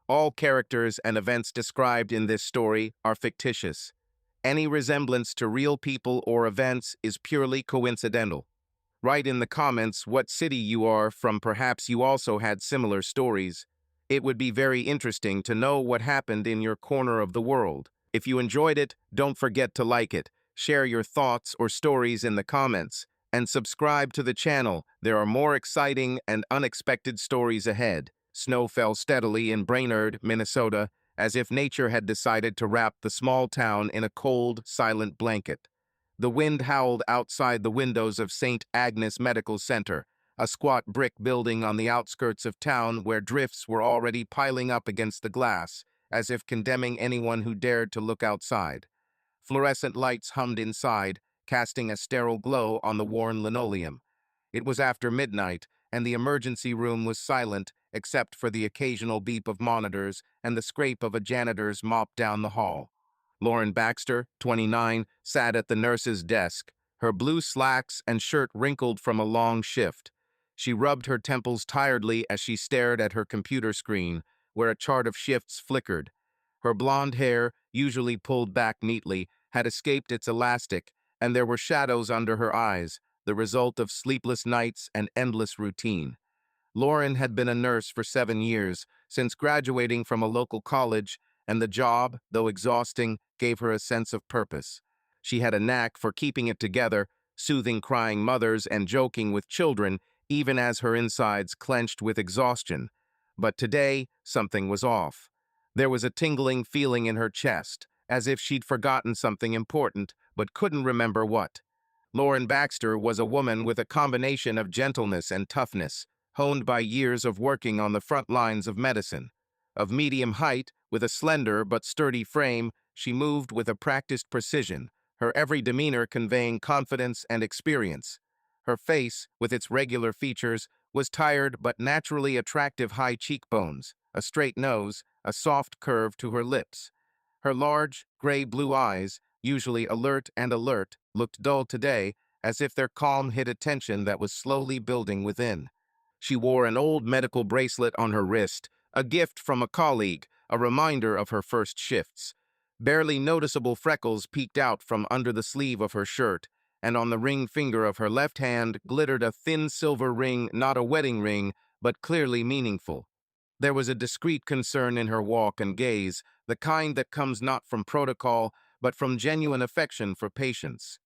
All characters and events described in this story are fictitious. Any resemblance to real people or events is purely coincidental. Write in the comments what city you are from. Perhaps you also had similar stories. It would be very interesting to know what happened in your corner of the world. If you enjoyed it, don't forget to like it, share your thoughts or stories in the comments, and subscribe to the channel. There are more exciting and unexpected stories ahead. Snow fell steadily in Brainerd, Minnesota, as if nature had decided to wrap the small town in a cold, silent blanket. The wind howled outside the windows of St. Agnes Medical Center, a squat brick building on the outskirts of town where drifts were already piling up against the glass, as if condemning anyone who dared to look outside. Fluorescent lights hummed inside, casting a sterile glow on the worn linoleum. It was after midnight, and the emergency room was silent except for the occasional beep of monitors and the scrape of a janitor's mop down the hall. Lauren Baxter, 29, sat at the nurse's desk, her blue slacks and shirt wrinkled from a long shift. She rubbed her temples tiredly as she stared at her computer screen, where a chart of shifts flickered. Her blonde hair, usually pulled back neatly, had escaped its elastic, and there were shadows under her eyes, the result of sleepless nights and endless routine. Lauren had been a nurse for 7 years, since graduating from a local college, and the job, though exhausting, gave her a sense of purpose. She had a knack for keeping it together, soothing crying mothers and joking with children, even as her insides clenched with exhaustion. But today, something was off. There was a tingling feeling in her chest, as if she'd forgotten something important, but couldn't remember what. Lauren Baxter was a woman with a combination of gentleness and toughness, honed by years of working on the front lines of medicine. Of medium height, with a slender but sturdy frame, she moved with a practiced precision, her every demeanor conveying confidence and experience. Her face, with its regular features, was tired but naturally attractive high cheekbones, a straight nose, a soft curve to her lips. Her large, gray-blue eyes, usually alert, looked dull today, as if their calm hid a tension that was slowly building within. She wore an old medical bracelet on her wrist, a gift from a colleague, a reminder of her first shifts. Barely noticeable freckles peeked out from under the sleeve of her shirt, and on the ring finger of her left hand glittered a thin silver ring, not a wedding ring, but clearly meaningful. There was a discreet concern in her walk and gaze, the kind that comes not from protocol, but from genuine affection for patients.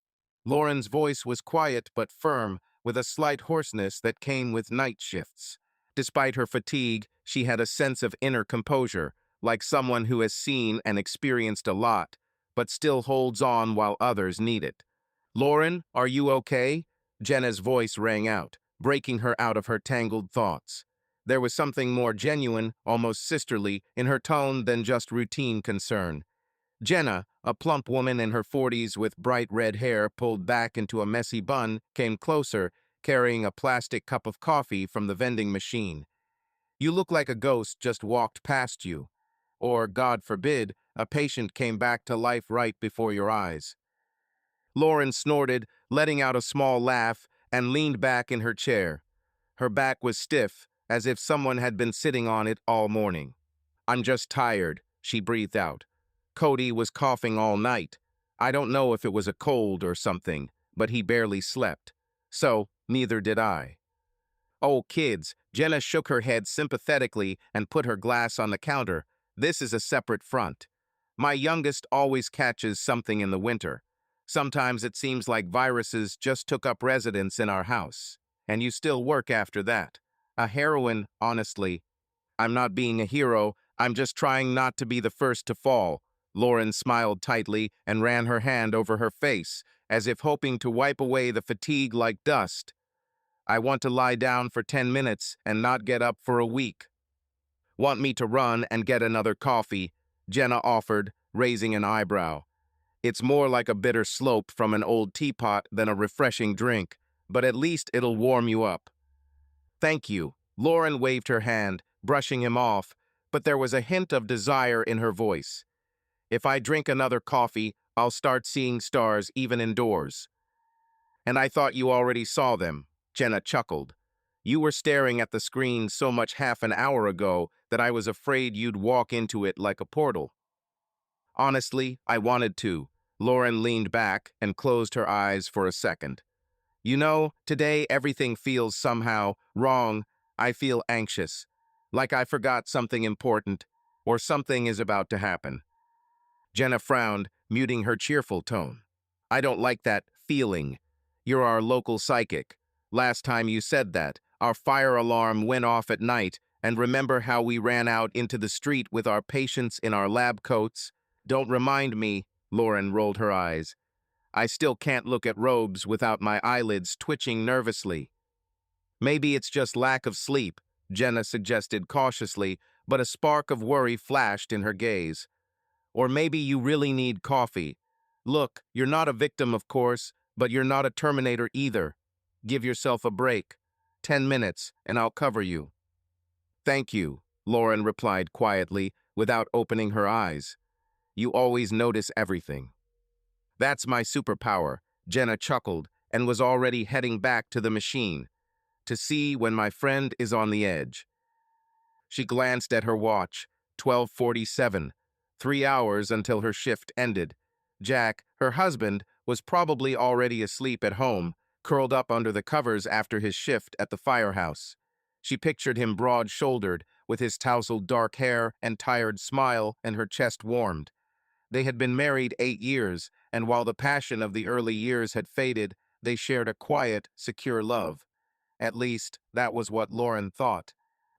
Lauren's voice was quiet but firm, with a slight hoarseness that came with night shifts. Despite her fatigue, she had a sense of inner composure, like someone who has seen and experienced a lot, but still holds on while others need it. "Lauren, are you okay?" Jenna's voice rang out, breaking her out of her tangled thoughts. There was something more genuine, almost sisterly, in her tone than just routine concern. Jenna, a plump woman in her 40s with bright red hair pulled back into a messy bun, came closer, carrying a plastic cup of coffee from the vending machine. "You look like a ghost just walked past you. Or, God forbid, a patient came back to life right before your eyes." Lauren snorted, letting out a small laugh, and leaned back in her chair. Her back was stiff, as if someone had been sitting on it all morning. "I'm just tired," she breathed out. "Cody was coughing all night. I don't know if it was a cold or something, but he barely slept. So, neither did I." "Oh, kids," Jenna shook her head sympathetically and put her glass on the counter. "This is a separate front. My youngest always catches something in the winter. Sometimes it seems like viruses just took up residence in our house. And you still work after that. A heroine, honestly. I'm not being a hero, I'm just trying not to be the first to fall." Lauren smiled tightly and ran her hand over her face, as if hoping to wipe away the fatigue like dust. "I want to lie down for 10 minutes and not get up for a week." "Want me to run and get another coffee?" Jenna offered, raising an eyebrow. "It's more like a bitter slope from an old teapot than a refreshing drink, but at least it'll warm you up." "Thank you." Lauren waved her hand, brushing him off, but there was a hint of desire in her voice. "If I drink another coffee, I'll start seeing stars even indoors." "And I thought you already saw them," Jenna chuckled. You were staring at the screen so much half an hour ago that I was afraid you'd walk into it like a portal. Honestly, I wanted to. Lauren leaned back and closed her eyes for a second. You know, today everything feels somehow wrong. I feel anxious, like I forgot something important, or something is about to happen. Jenna frowned, muting her cheerful tone. I don't like that feeling. You're our local psychic. Last time you said that, our fire alarm went off at night, and remember how we ran out into the street with our patients in our lab coats? Don't remind me, Lauren rolled her eyes. I still can't look at robes without my eyelids twitching nervously. Maybe it's just lack of sleep, Jenna suggested cautiously, but a spark of worry flashed in her gaze. Or maybe you really need coffee. Look, you're not a victim, of course, but you're not a terminator either. Give yourself a break. 10 minutes, and I'll cover you. Thank you, Lauren replied quietly, without opening her eyes. You always notice everything. That's my superpower, Jenna chuckled, and was already heading back to the machine, to see when my friend is on the edge. She glanced at her watch, 12:47, 3 hours until her shift ended. Jack, her husband, was probably already asleep at home, curled up under the covers after his shift at the firehouse. She pictured him broad-shouldered, with his tousled dark hair and tired smile, and her chest warmed. They had been married 8 years, and while the passion of the early years had faded, they shared a quiet, secure love. At least, that was what Lauren thought.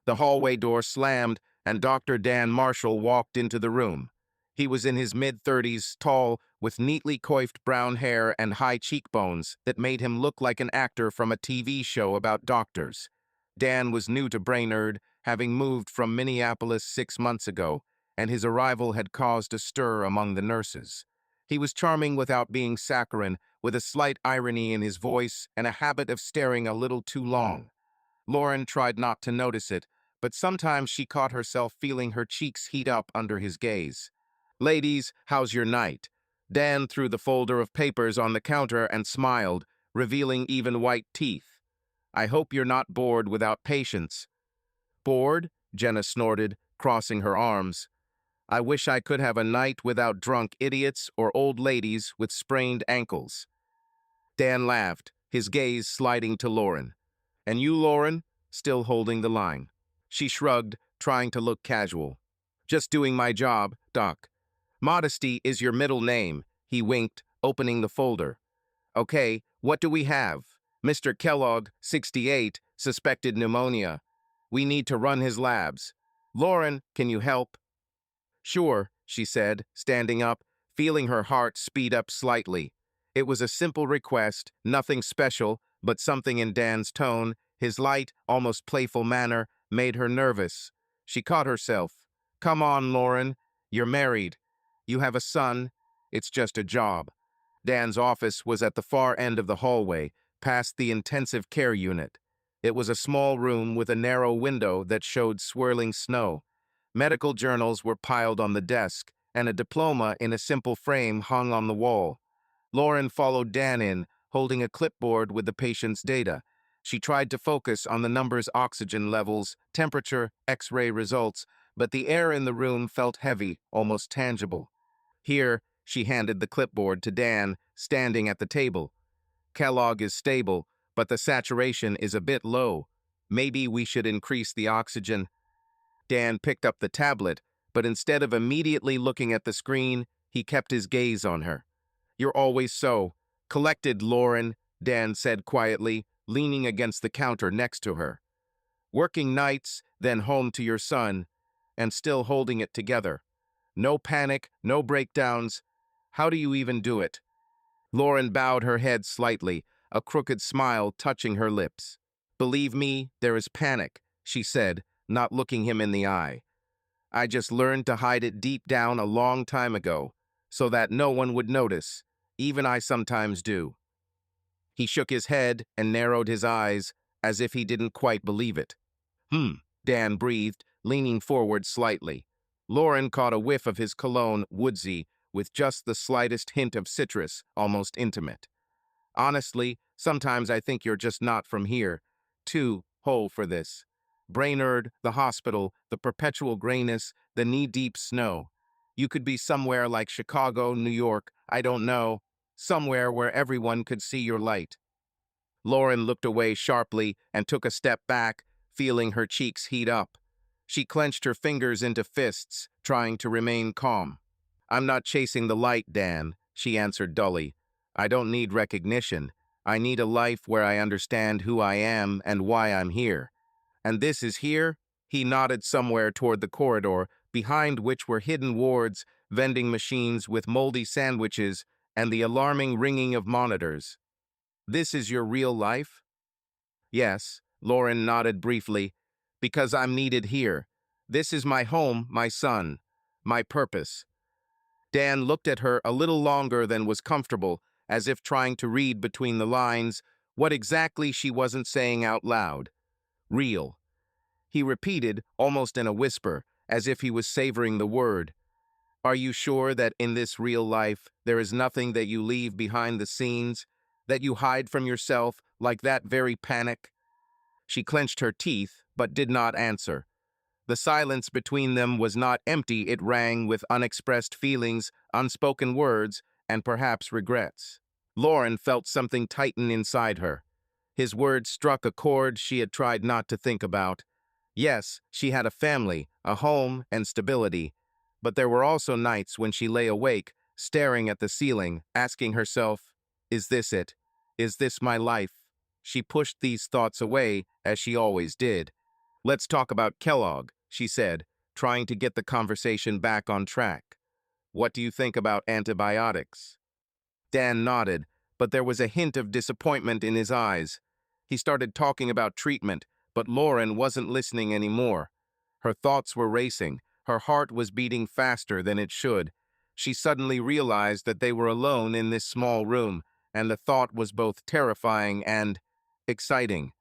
The hallway door slammed, and Dr. Dan Marshall walked into the room. He was in his mid-30s, tall, with neatly coiffed brown hair and high cheekbones that made him look like an actor from a TV show about doctors. Dan was new to Brainerd, having moved from Minneapolis 6 months ago, and his arrival had caused a stir among the nurses. He was charming without being saccharine, with a slight irony in his voice and a habit of staring a little too long. Lauren tried not to notice it, but sometimes she caught herself feeling her cheeks heat up under his gaze. Ladies, how's your night? Dan threw the folder of papers on the counter and smiled, revealing even white teeth. I hope you're not bored without patience. Bored? Jenna snorted, crossing her arms. I wish I could have a night without drunk idiots or old ladies with sprained ankles. Dan laughed, his gaze sliding to Lauren. And you, Lauren? Still holding the line. She shrugged, trying to look casual. Just doing my job, Doc. Modesty is your middle name, he winked, opening the folder. Okay, what do we have? Mr. Kellogg, 68, suspected pneumonia. We need to run his labs. Lauren, can you help? Sure, she said, standing up, feeling her heart speed up slightly. It was a simple request, nothing special, but something in Dan's tone, his light, almost playful manner, made her nervous. She caught herself. Come on, Lauren. You're married. You have a son. It's just a job. Dan's office was at the far end of the hallway, past the intensive care unit. It was a small room with a narrow window that showed swirling snow. Medical journals were piled on the desk, and a diploma in a simple frame hung on the wall. Lauren followed Dan in, holding a clipboard with the patient's data. She tried to focus on the number's oxygen levels, temperature, X-ray results, but the air in the room felt heavy, almost tangible. Here, she handed the clipboard to Dan, standing at the table. Kellogg is stable, but the saturation is a bit low. Maybe we should increase the oxygen. Dan picked up the tablet, but instead of immediately looking at the screen, he kept his gaze on her. You're always so collected, Lauren, Dan said quietly, leaning against the counter next to her. Working nights, then home to your son, and still holding it together. No panic, no breakdowns. How do you even do it? Lauren bowed her head slightly, a crooked smile touching her lips. Believe me, there is panic, she said, not looking him in the eye. I just learned to hide it deep down a long time ago, so that no one would notice. Even I sometimes do. He shook his head and narrowed his eyes, as if he didn't quite believe it. Dan breathed, leaning forward slightly. Lauren caught a whiff of his cologne, woodsy, with just the slightest hint of citrus, almost intimate. Honestly, sometimes I think you're just not from here. Too hole for this. Brainerd, the hospital, the perpetual grayness, the knee-deep snow. You could be somewhere like Chicago, New York, I don't know, somewhere where everyone could see your light. Lauren looked away sharply and took a step back, feeling her cheeks heat up. She clenched her fingers into fists, trying to remain calm. I'm not chasing the light, Dan, she answered dully. I don't need recognition. I need a life where I understand who I am and why I'm here. And this is here? He nodded somewhere toward the corridor, behind which were hidden wards, vending machines with moldy sandwiches, and the alarming ringing of monitors. This is your real life? Yes, Lauren nodded briefly. Because I'm needed here. This is my home, my son, my purpose. Dan looked at her a little longer than was comfortable, as if trying to read between the lines what exactly she wasn't saying out loud. Real. He repeated, almost in a whisper, as if he was savoring the word. Are you sure that in this real life there is nothing that you leave behind the scenes, that you hide from yourself like that very panic? She clenched her teeth, but did not answer. The silence between them was not empty, it rang with unexpressed feelings, unspoken words, and perhaps regrets. Lauren felt something tighten inside her. His words struck a chord she had tried not to think about. Yes, she had a family, a home, and stability, but there were also nights when she lay awake, staring at the ceiling, asking herself, is this it? Is this my life? She pushed these thoughts away, as she always did. Let's talk about Kellogg, she said, trying to get the conversation back on track. What do you think about antibiotics? Dan nodded, but there was a hint of disappointment in his eyes. He started talking about treatment, but Lauren wasn't listening anymore. Her thoughts were racing. Her heart was beating faster than it should. She suddenly realized that they were alone in this small room, and the thought was both terrifying and exciting.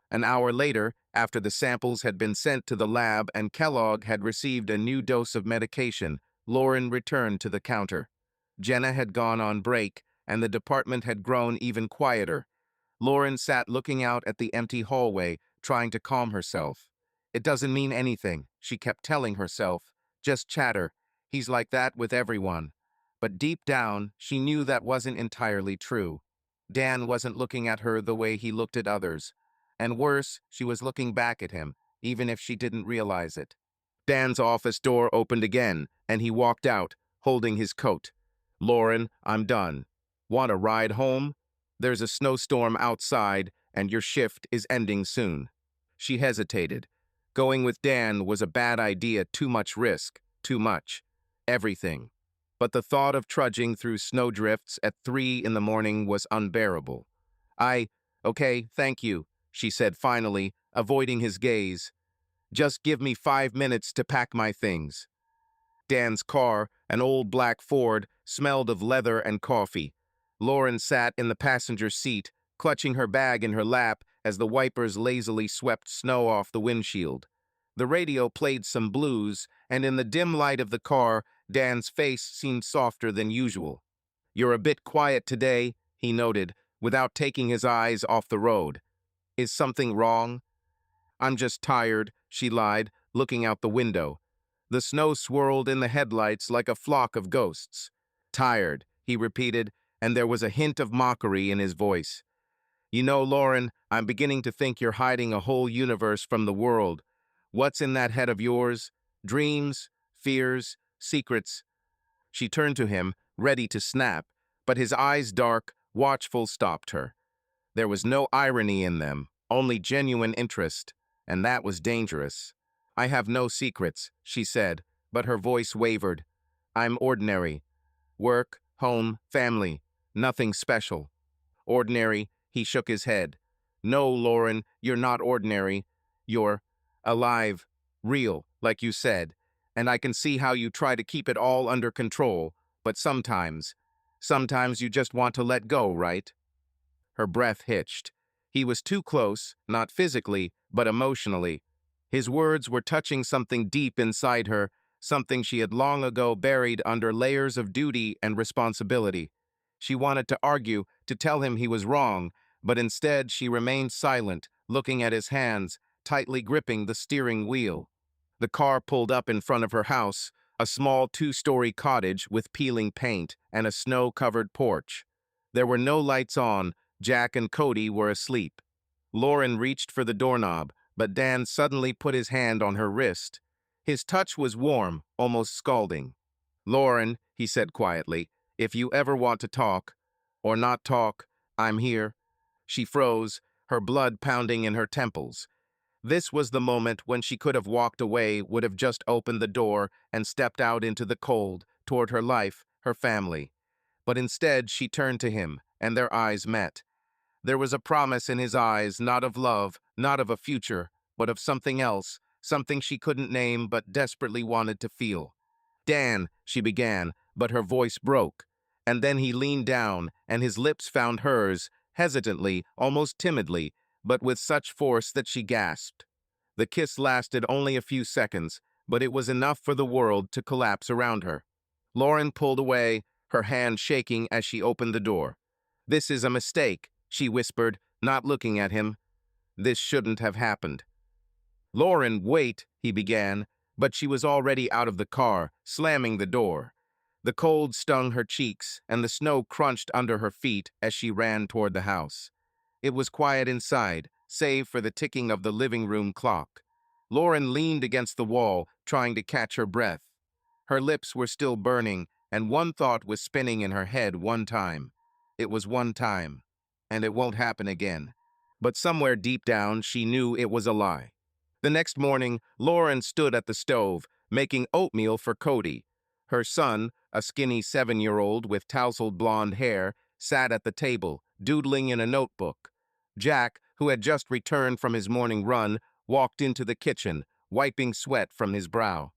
An hour later, after the samples had been sent to the lab and Kellogg had received a new dose of medication, Lauren returned to the counter. Jenna had gone on break, and the department had grown even quieter. Lauren sat looking out at the empty hallway, trying to calm herself. It doesn't mean anything, she kept telling herself. Just chatter. He's like that with everyone. But deep down, she knew that wasn't entirely true. Dan wasn't looking at her the way he looked at others. And worse, she was looking back at him, even if she didn't realize it. Dan's office door opened again, and he walked out, holding his coat. Lauren, I'm done. Want a ride home? There's a snowstorm outside, and your shift is ending soon. She hesitated. Going with Dan was a bad idea, too much risk, too much. Everything. But the thought of trudging through snowdrifts at 3 in the morning was unbearable. Okay, thank you, she said finally, avoiding his gaze. Just give me 5 minutes to pack my things. Dan's car, an old black Ford, smelled of leather and coffee. Lauren sat in the passenger seat, clutching her bag in her lap as the wipers lazily swept snow off the windshield. The radio played some blues, and in the dim light of the car, Dan's face seemed softer than usual. You're a bit quiet today, he noted, without taking his eyes off the road. Is something wrong? I'm just tired, she lied, looking out the window. The snow swirled in the headlights like a flock of ghosts. Tired, he repeated, and there was a hint of mockery in his voice. You know, Lauren, I'm beginning to think you're hiding a whole universe from the world. What's in that head of yours? Dreams, fears, secrets. She turned to him, ready to snap, but his eyes dark, watchful stopped her. There was no irony in them, only genuine interest, and that was dangerous. I have no secrets, she said, but her voice wavered. I'm ordinary. Work, home, family, nothing special. Ordinary, he shook his head. No, Lauren, you're not ordinary. You're alive, real, like you said, and I can see how you try to keep it all under control, but sometimes you just want to let go, right? Her breath hitched. He was too close, not physically, but emotionally. His words were touching something deep inside her, something she had long ago buried under layers of duty and responsibility. She wanted to argue, to tell him he was wrong, but instead she remained silent, looking at his hands, tightly gripping the steering wheel. The car pulled up in front of her house, a small two-story cottage with peeling paint and a snow-covered porch. There were no lights on. Jack and Cody were asleep. Lauren reached for the doorknob, but Dan suddenly put his hand on her wrist. His touch was warm, almost scalding. "Lauren," he said quietly, "if you ever want to talk, or not talk, I'm here." She froze, her blood pounding in her temples. This was the moment when she could have walked away, would have just opened the door and stepped out into the cold, toward her life, her family. But instead, she turned to him, and their eyes met. There was a promise in his eyes, not of love, not of a future, but of something else, something she couldn't name but desperately wanted to feel. "Dan," she began, but her voice broke. And then he leaned down, and his lips found hers, hesitantly, almost timidly, but with such force that she gasped. The kiss lasted only a few seconds, but it was enough for the world to collapse around her. Lauren pulled away, her hand shaking as she opened the door. "This is a mistake," she whispered, not looking at him. "This shouldn't have happened." "Lauren, wait," he began, but she was already out of the car, slamming the door. The cold stung her cheeks, and the snow crunched under her feet as she ran toward the house. It was quiet inside, save for the ticking of the living room clock. Lauren leaned against the wall, trying to catch her breath. Her lips were still burning, and one thought was spinning in her head one time. It was one time, and it won't happen again. But somewhere deep down, she knew it was a lie. The next morning, Lauren stood at the stove, making oatmeal for Cody. Her son, a skinny 7-year-old with tousled blonde hair, sat at the table, doodling in a notebook. Jack, who had just returned from his morning run, walked into the kitchen, wiping sweat from his brow.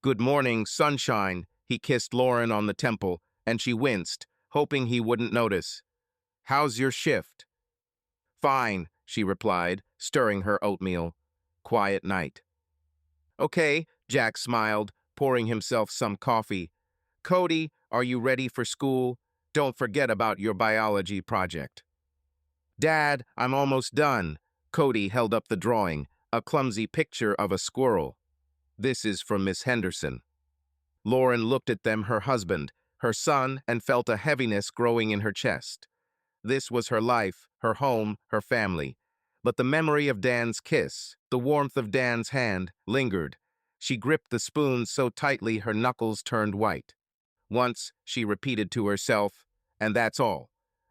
"Good morning, sunshine," he kissed Lauren on the temple, and she winced, hoping he wouldn't notice. "How's your shift?" "Fine," she replied, stirring her oatmeal. "Quiet night." "Okay," Jack smiled, pouring himself some coffee. "Cody, are you ready for school? Don't forget about your biology project." "Dad, I'm almost done." Cody held up the drawing, a clumsy picture of a squirrel. "This is from Miss Henderson." Lauren looked at them, her husband, her son, and felt a heaviness growing in her chest. This was her life, her home, her family. But the memory of Dan's kiss, the warmth of Dan's hand, lingered. She gripped the spoon so tightly her knuckles turned white. Once, she repeated to herself, "And that's all."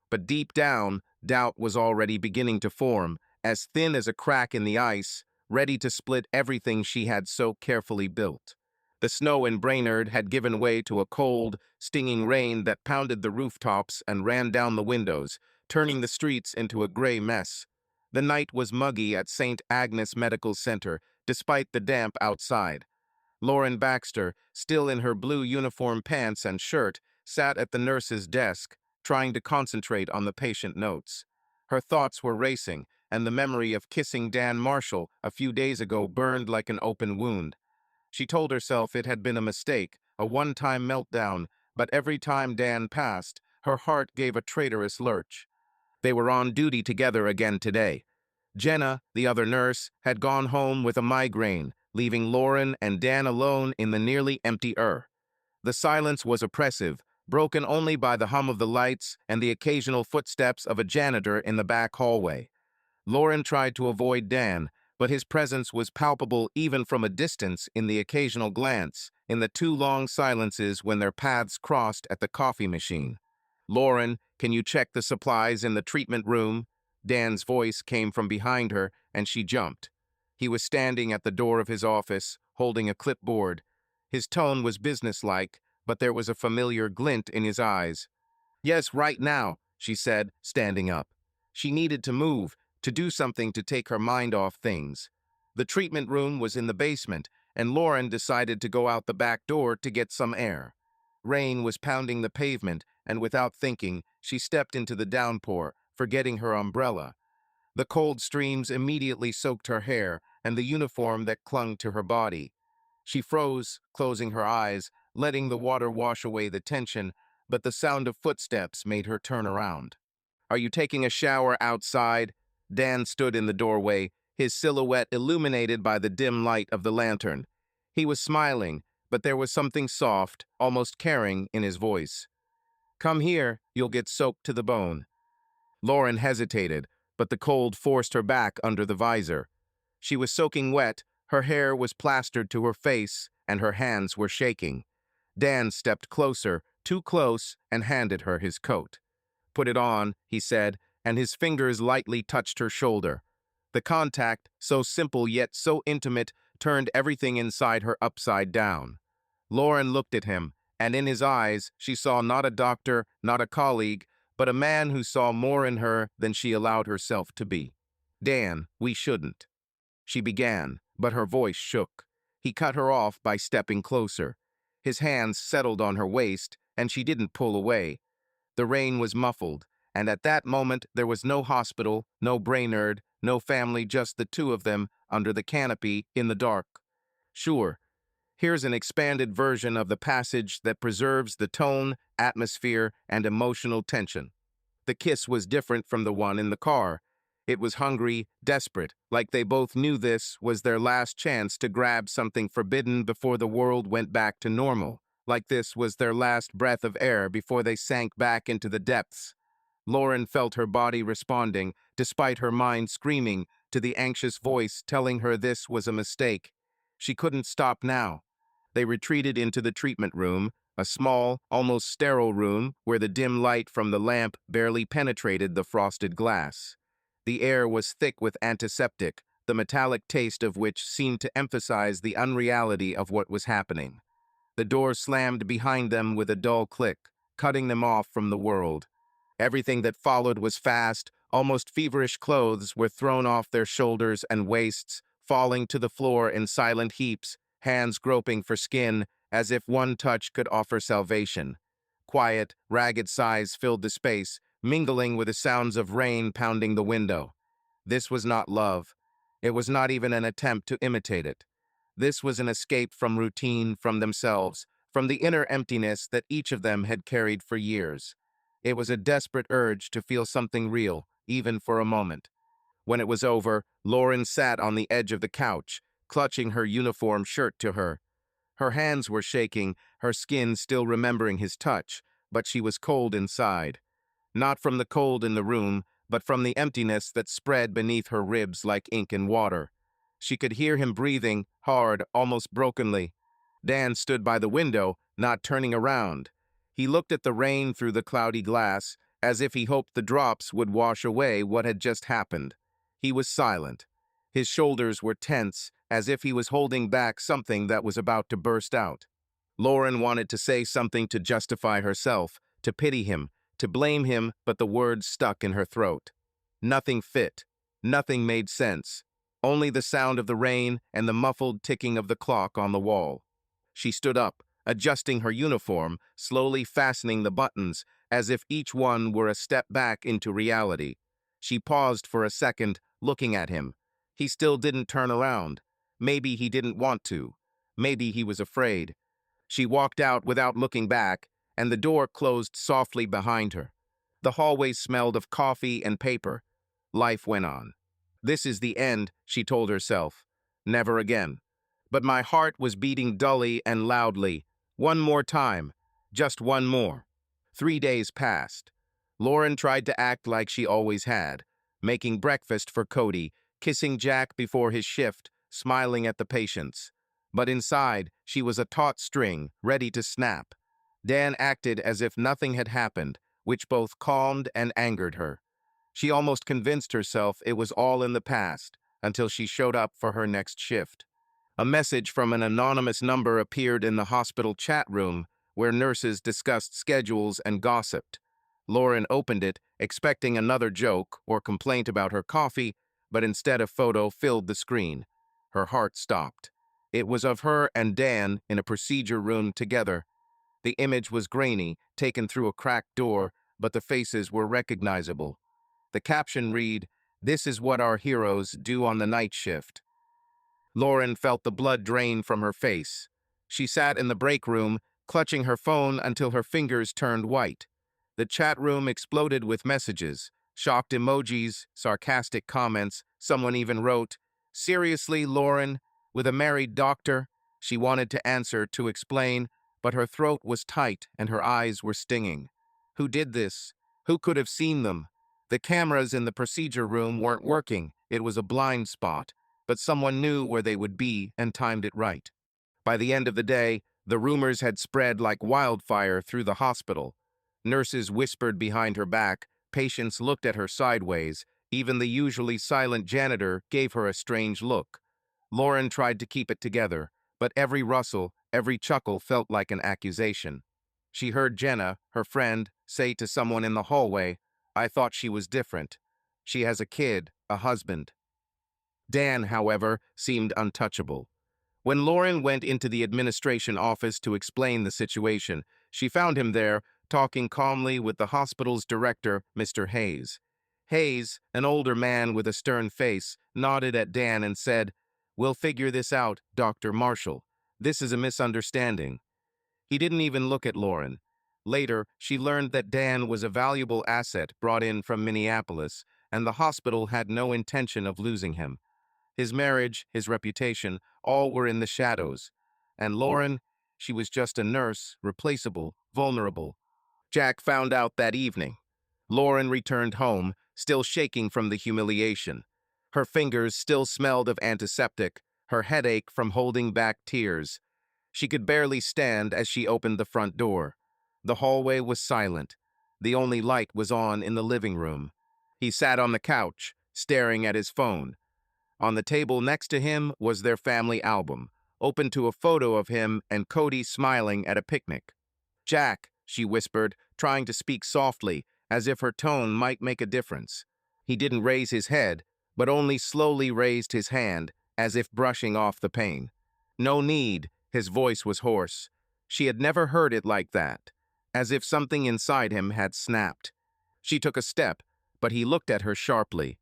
But deep down, doubt was already beginning to form, as thin as a crack in the ice, ready to split everything she had so carefully built. The snow in Brainerd had given way to a cold, stinging rain that pounded the rooftops and ran down the windows, turning the streets into a gray mess. The night was muggy at St. Agnes Medical Center, despite the damp outside. Lauren Baxter, still in her blue uniform pants and shirt, sat at the nurse's desk, trying to concentrate on the patient notes. Her thoughts were racing, and the memory of kissing Dan Marshall a few days ago burned like an open wound. She told herself it had been a mistake, a one-time meltdown, but every time Dan passed, her heart gave a traitorous lurch. They were on duty together again today. Jenna, the other nurse, had gone home with a migraine, leaving Lauren and Dan alone in the nearly empty ER. The silence was oppressive, broken only by the hum of the lights and the occasional footsteps of a janitor in the back hallway. Lauren tried to avoid Dan, but his presence was palpable even from a distance in the occasional glance, in the two long silences when their paths crossed at the coffee machine. "Lauren, can you check the supplies in the treatment room?" Dan's voice came from behind her, and she jumped. He was standing at the door of his office, holding a clipboard. His tone was businesslike, but there was a familiar glint in his eyes. "Yes, right now," she said, standing up. She needed to move, to do something to take her mind off things. The treatment room was in the basement, and Lauren decided to go out the back door to get some air. Rain was pounding the pavement, and without thinking, she stepped into the downpour, forgetting her umbrella. The cold streams immediately soaked her hair and the uniform that clung to her body. She froze, closing her eyes, letting the water wash away the tension, but the sound of footsteps made her turn around. "Are you taking a shower outside?" Dan stood in the doorway, his silhouette illuminated by the dim light of the lantern. He was smiling, but there was something soft, almost caring, in his voice. "Come here, you'll get soaked to the bone." Lauren hesitated, but the cold forced her back under the visor. She was soaking wet, her hair was plastered to her face, and her hands were shaking. Dan stepped closer, too close, and handed her his coat. "Put it on," he said, and his fingers lightly touched her shoulder. The contact, so simple yet so intimate, turned everything inside her upside down. Lauren looked at him, and in his eyes she saw not a doctor, not a colleague, but a man who saw more in her than she allowed herself to be. "Dan, we shouldn't," she began, but her voice shook. He cut her off by stepping closer. His hands settled on her waist, and she didn't pull away. The rain was muffled, and at that moment there was no hospital, no Brainerd, no family, just the two of them under the canopy in the dark. Sure, here's an expanded version of the passage that preserves the tone, atmosphere, and emotional tension. The kiss was different from the one in the car. It was hungry, desperate, like they both knew this was their last chance to grab something forbidden before the world went back to normal, like this was their last breath of air before they sank back into the depths. Lauren felt her body responding, despite her mind screaming, to the anxious voice telling her this was a mistake. She couldn't stop now. They retreated into the treatment room, a small, almost sterile room where the dim light from the lamp barely penetrated the frosted glass. The air was thick with antiseptic, the metallic taste of which seemed to emphasize the unreality of what was happening. The door slammed behind them with a dull click, cutting them off from the world. Everything that followed was fast, almost feverish. Clothes were thrown off their shoulders and waists, falling to the floor in silent heaps, hands groping for skin, as if one touch could offer salvation. Quiet, ragged sighs filled the space, mingling with the sounds of rain pounding the window. This was not love. It was not even an attempt to imitate it. This was an escape from routine, from themselves, from the inner emptiness that each of them had carried for years. It was a desperate urge to feel something real, even for a moment. When it was over, Lauren sat on the edge of the couch, clutching her uniform shirt to her. Her hands were shaking, her skin still remembering his touch, but she was cold inside. Not from the cold in the room, but from the emptiness that spread beneath her ribs like ink and water. She could hear him breathing, hard, almost brokenly. Dan stood by the window, not turning around. He looked at the rain through the cloudy glass, as if he hoped the drops would wash away what had just happened. He was silent. His shoulders were tense, as if he was holding back something that was about to burst out. Lauren wanted to say something to justify herself, to pity him, to blame him, but the words stuck in her throat. Nothing fit. Nothing made sense. Only the sound of the rain and the muffled ticking of the clock on the wall. She stood up, adjusting her uniform, slowly fastening the buttons, as if each one were a step back into reality. She paused for a second, looking at him. He still didn't turn around. Maybe he didn't want to. Maybe he was afraid. She walked out without looking back, and the door closed softly behind her. The hallway smelled of coffee and paper. Life went on. This is the end, she told herself. Never again. But my heart was beating dully and loudly. One more time. Just one more. 3 days passed. Lauren tried to act like she always had, making breakfast for Cody, kissing Jack before his shift, smiling at the patients. But inside, she was a taut string, ready to snap. Dan acted as if nothing had happened, which both calmed and angered her. She almost convinced herself it was all in the past, until she showed up for her next shift. A message from an anonymous number appeared in the hospital chat room, where nurses discussed schedules and gossiped. Lauren opened it, expecting another joke or complaint about her coffee, but instead a photo filled the screen. Her heart stopped. It was of her and Dan in a procedure room together. The image was grainy, taken through a cracked door, but the faces were recognizable. The caption read, "This is what our heroes do on the night shift." Lauren felt the blood drain from her face. She sat in the break room, clutching her phone until her fingers turned white. The chat room exploded with messages. Shocked emojis, sarcastic comments. Someone even wrote, "Seriously, Lauren, with a married doctor?" She wanted to answer, to explain, but her throat was tight and her eyes were stinging. Who did this? Who could have seen them? The cameras in the procedure room weren't working. It was a blind spot, but someone knew where they would be and timed it right. By the end of the day, the rumors had spread like wildfire through the hospital. Nurses whispered behind her back, patients looked at her sideways, even the usually silent janitor gave her a strange look. Lauren tried to keep it together, but every rustle, every chuckle felt like an accusation. She heard Jenna, her friend, say to someone in the hallway, "I thought she was different. She has a kid, a husband." Dan, however, seemed untouchable. When Lauren went into the administration office to explain the situation, she found him there, talking calmly with the hospital's director, Mr. Hayes. Hayes, an older man with a stern face, nodded at Dan and said, "We'll figure this out, Dr. Marshall. This is a misunderstanding." He didn't even look at Lauren. Later, she learned that Dan was a valuable asset brought in from Minneapolis, and the hospital had no intention of losing him. His marriage, his reputation, all were in the shadows. And Lauren, she was just a nurse, replaceable, vulnerable. Jack found out that evening. Lauren returned home, still shaking from the humiliation. Her fingers still smelled of antiseptic, her headache from holding back tears. She could barely stand as she opened the front door. The hallway was silent. The only light was on in the living room. He sat on the couch, staring at his phone. On the table next to him was their family album, open to a photo of him and Cody smiling at a picnic. "Jack," she whispered, trying to speak softly, as if her tone might make a difference. He didn't raise his head, but only slowly raised his hand, as if brushing off the pain. "No need," his voice was hoarse. She had never heard it like that, as if something inside him had snapped. She took a step, but he looked at her sharply.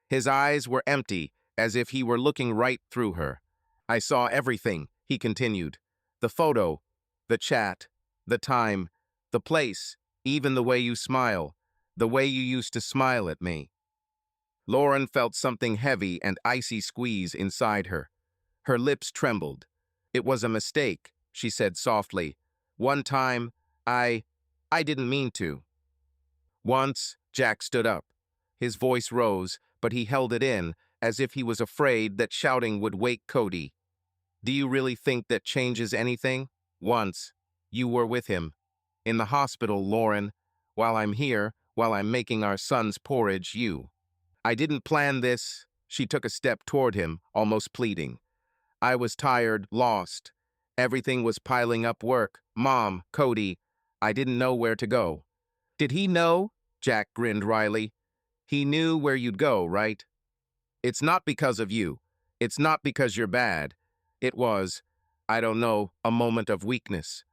His eyes were empty, as if he were looking right through her. "I saw everything," he continued. "The photo, the chat, the time, the place, even the way you smile, the way you used to smile at me." Lauren felt something heavy and icy squeeze inside her. Her lips trembled. "It was a mistake," she said softly. "One time, I didn't mean to." Once, Jack stood up. His voice rose, but he held it in, as if he was afraid that shouting would wake Cody. "Do you really think that changes anything? Once, you were with him. In the hospital, Lauren. While I'm here, while I'm making our son's porridge, you." "I didn't plan this." She took a step toward him, almost pleading. "I was tired, lost. Everything was piling up work. Mom, Cody. I didn't know where to go." "Did he know?" Jack grinned wryly. "He knew where you'd go, right? It's not because of you. It's not because you're bad. It was, I don't know, a moment of weakness."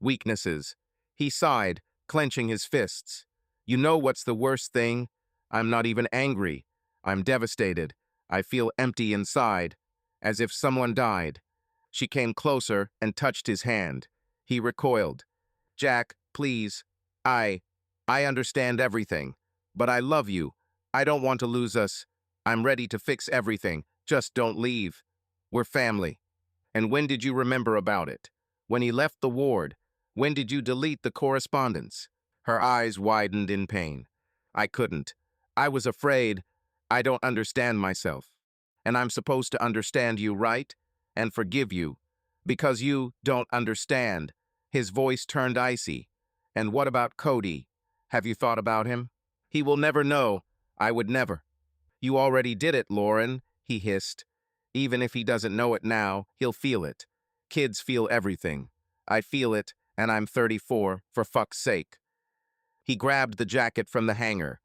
"Weaknesses." He sighed, clenching his fists. "You know what's the worst thing? I'm not even angry. I'm devastated. I feel empty inside, as if someone died." She came closer and touched his hand. He recoiled. "Jack, please. I understand everything. But I love you. I don't want to lose us. I'm ready to fix everything. Just don't leave. We're family." "And when did you remember about it? When he left the ward? When did you delete the correspondence?" Her eyes widened in pain. "I couldn't. I was afraid. I don't understand myself. And I'm supposed to understand you, right? And forgive you. Because you don't understand." His voice turned icy. "And what about Cody? Have you thought about him?" "He will never know. I would never." "You already did it, Lauren," he hissed. "Even if he doesn't know it now, he'll feel it. Kids feel everything. I feel it, and I'm 34, for fuck's sake." He grabbed the jacket from the hanger.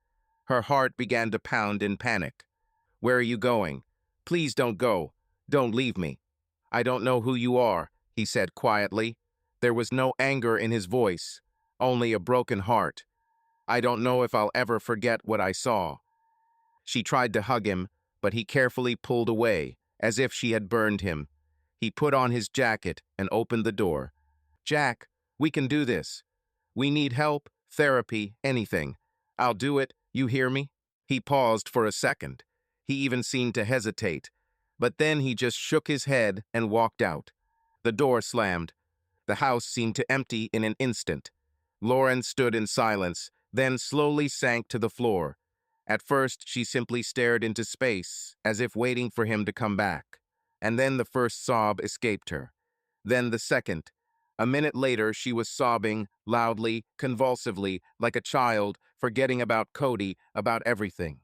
Her heart began to pound in panic. "Where are you going? Please don't go. Don't leave me." "I don't know who you are," he said quietly. There was no anger in his voice, only a broken heart. "I don't know if I'll ever forget what I saw." She tried to hug him, but he carefully pulled away, as if she had burned him. He put on his jacket and opened the door. "Jack, we can do this. We need help, therapy, anything. I'll do it, you hear me?" He paused for a second. He even seemed to hesitate. But then he just shook his head and walked out. The door slammed. The house seemed to empty in an instant. Lauren stood in silence, then slowly sank to the floor. At first, she simply stared into space, as if waiting for him to come back. And then the first sob escaped her. Then the second. A minute later, she was sobbing, loudly, convulsively, like a child, forgetting about Cody, about everything.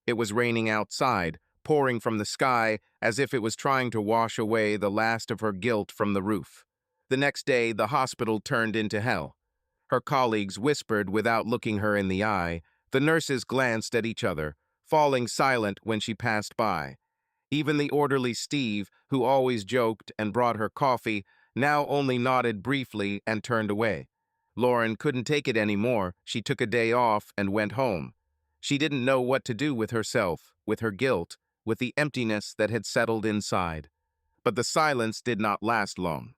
It was raining outside, pouring from the sky, as if it was trying to wash away the last of her guilt from the roof. The next day, the hospital turned into hell. Her colleagues whispered without looking her in the eye. The nurses glanced at each other, falling silent when she passed by. Even the orderly Steve, who always joked and brought her coffee, now only nodded briefly and turned away. Lauren couldn't take it anymore. She took a day off and went home. She didn't know what to do with herself, with her guilt, with the emptiness that had settled inside. But the silence did not last long.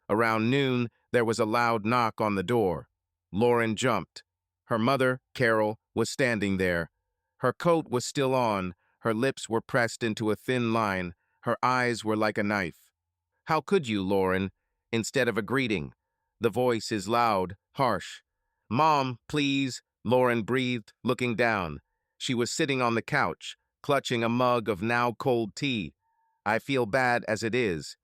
Around noon, there was a loud knock on the door. Lauren jumped. Her mother, Carol, was standing there. Her coat was still on. Her lips were pressed into a thin line. Her eyes were like a knife. "How could you, Lauren?" Instead of a greeting. The voice is loud, harsh. "Mom, please," Lauren breathed, looking down. She was sitting on the couch, clutching a mug of now cold tea. "I feel bad as it is."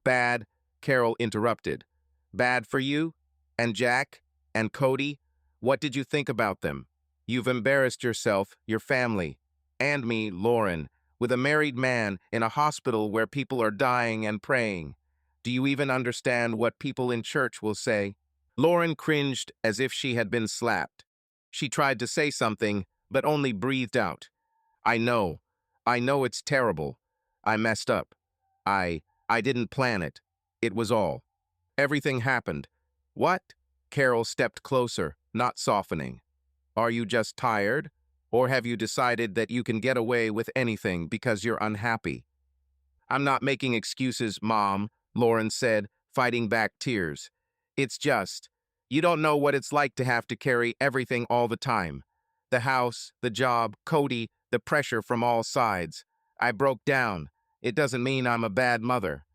Bad," Carol interrupted. "Bad for you? And Jack? And Cody? What did you think about them? You've embarrassed yourself, your family, and me, Lauren, with a married man in a hospital where people are dying and praying. Do you even understand what people in church will say?" Lauren cringed as if she had been slapped. She tried to say something, but only breathed out. I know it's terrible. I messed up. I didn't plan it. It was all. Everything happened." "What?" Carol stepped closer, not softening. "Are you just tired? Or have you decided that you can get away with anything because you're unhappy?" "I'm not making excuses, Mom," Lauren said, fighting back tears. "It's just, you don't know what it's like to have to carry everything all the time. The house, the job, Cody, the pressure from all sides. I broke down. It doesn't mean I'm a bad mother."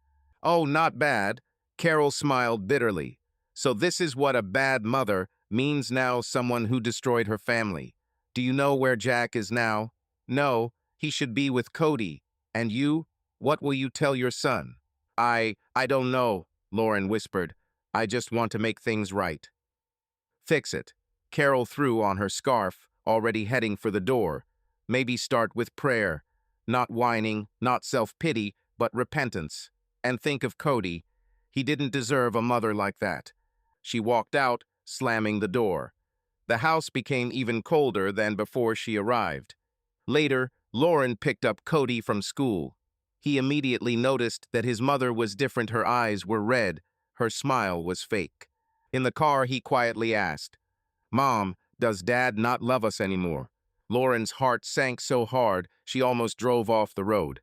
"Oh, not bad." Carol smiled bitterly. "So this is what a bad mother means now, someone who destroyed her family. Do you know where Jack is now?" "No, he should be with Cody. And you? What will you tell your son?" I don't know," Lauren whispered. "I just want to make things right." "Fix it." Carol threw on her scarf, already heading for the door. "Maybe start with prayer. Not whining, not self-pity, but repentance. And think of Cody. He didn't deserve a mother like that." She walked out, slamming the door. The house became even colder than before she arrived. Later, Lauren picked up Cody from school. He immediately noticed that his mother was different. Her eyes were red. Her smile was fake. In the car, he quietly asked, "Mom, does Dad not love us anymore?" Lauren's heart sank so hard, she almost drove off the road.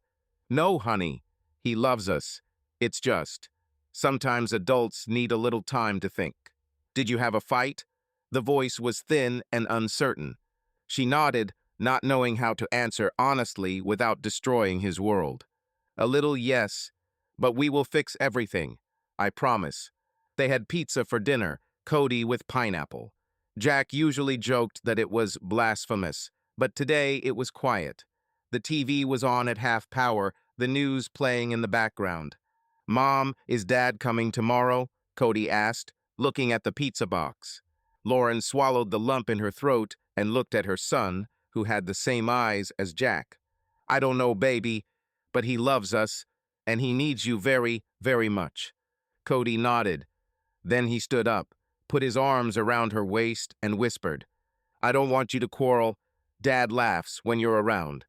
"No, honey. He loves us. It's just, sometimes adults need a little time to think." "Did you have a fight?" The voice was thin and uncertain. She nodded, not knowing how to answer honestly without destroying his world. "A little, yes, but we will fix everything. I promise." They had pizza for dinner, Cody with pineapple. Jack usually joked that it was blasphemous, but today it was quiet. The TV was on at half power, the news playing in the background. "Mom, is Dad coming tomorrow?" Cody asked, looking at the pizza box. Lauren swallowed the lump in her throat and looked at her son, who had the same eyes as Jack. "I don't know, baby, but he loves us, and he needs you very, very much." Cody nodded. Then he stood up, put his arms around her waist, and whispered, "I don't want you to quarrel. Dad laughs when you're around."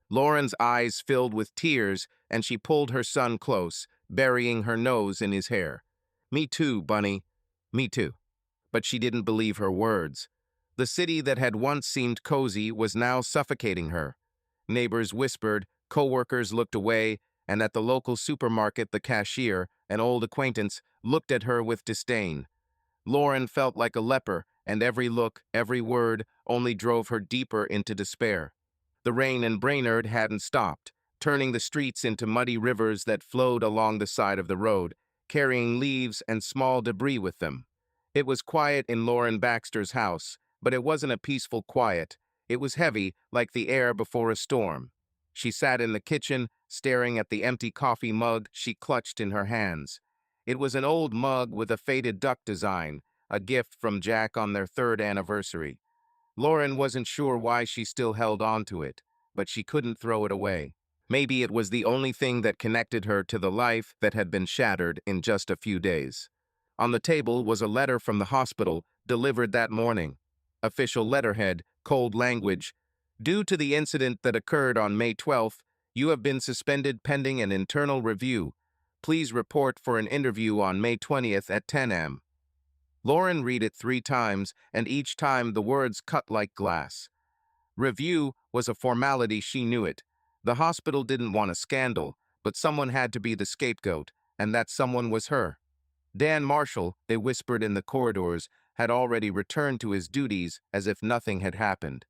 Lauren's eyes filled with tears, and she pulled her son close, burying her nose in his hair. "Me too, Bunny. Me too." But she didn't believe her words. The city that had once seemed cozy was now suffocating her. Neighbors whispered, coworkers looked away, and at the local supermarket the cashier, an old acquaintance, looked at her with disdain. Lauren felt like a leper, and every look, every word, only drove her deeper into despair. The rain in Brainerd hadn't stopped, turning the streets into muddy rivers that flowed along the side of the road, carrying leaves and small debris with them. It was quiet in Lauren Baxter's house, but it wasn't a peaceful quiet. It was heavy, like the air before a storm. She sat in the kitchen, staring at the empty coffee mug she clutched in her hands. It was an old mug with a faded duck design, a gift from Jack on their third anniversary. Lauren wasn't sure why she still held on to it, but she couldn't throw it away. Maybe it was the only thing that connected her to the life that had been shattered in just a few days. On the table was a letter from the hospital, delivered that morning. Official letterhead, cold language. Due to the incident that occurred on May 12th, you have been suspended pending an internal review. Please report for an interview on May 20th at 10 a.m. Lauren read it 3 times, and each time the words cut like glass. Review was a formality, she knew it. The hospital didn't want a scandal, but someone had to be the scapegoat, and that someone was her. Dan Marshall, they whispered in the corridors, had already returned to his duties as if nothing had happened.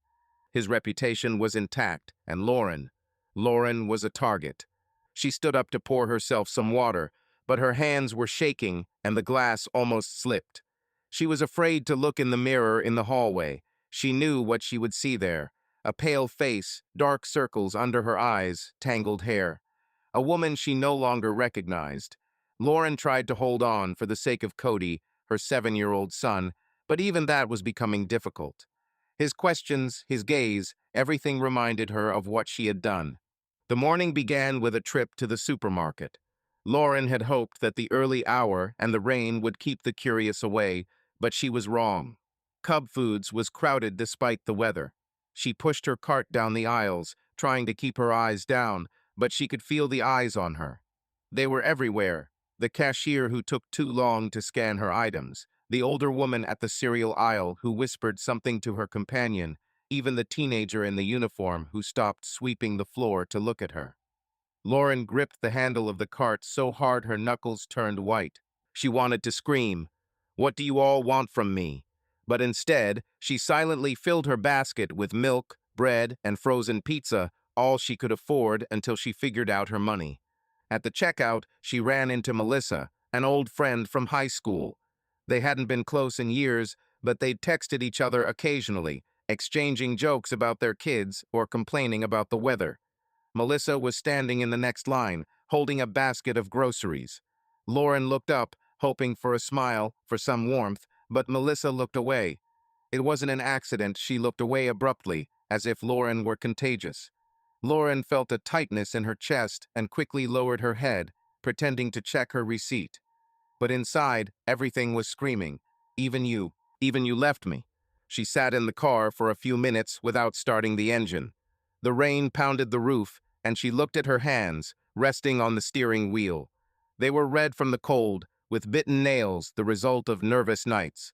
His reputation was intact, and Lauren was a target. She stood up to pour herself some water, but her hands were shaking and the glass almost slipped. She was afraid to look in the mirror in the hallway. She knew what she would see there. A pale face, dark circles under her eyes, tangled hair. A woman she no longer recognized. Lauren tried to hold on for the sake of Cody, her 7-year-old son, but even that was becoming difficult. His questions, his gaze, everything reminded her of what she had done. The morning began with a trip to the supermarket. Lauren had hoped that the early hour and the rain would keep the curious away, but she was wrong. Cub Foods was crowded despite the weather. She pushed her cart down the aisles, trying to keep her eyes down, but she could feel the eyes on her. They were everywhere. The cashier who took too long to scan her items, the older woman at the cereal aisle who whispered something to her companion, even the teenager in the uniform who stopped sweeping the floor to look at her. Lauren gripped the handle of the cart so hard her knuckles turned white. She wanted to scream, "What do you all want from me?" But instead, she silently filled her basket with milk, bread, and frozen pizza, all she could afford until she figured out her money. At the checkout, she ran into Melissa, an old friend from high school. They hadn't been close in years, but they'd texted each other occasionally, exchanging jokes about their kids or complaining about the weather. Melissa was standing in the next line, holding a basket of groceries. Lauren looked up, hoping for a smile, for some warmth, but Melissa looked away. It wasn't an accident. She looked away abruptly, as if Lauren were contagious. Lauren felt a tightness in her chest and quickly lowered her head, pretending to check her receipt. But inside, everything was screaming, even you left me." She sat in the car for a few minutes without starting the engine. The rain pounded the roof, and she looked at her hands, resting on the steering wheel. They were red from the cold, with bitten nails, the result of nervous nights.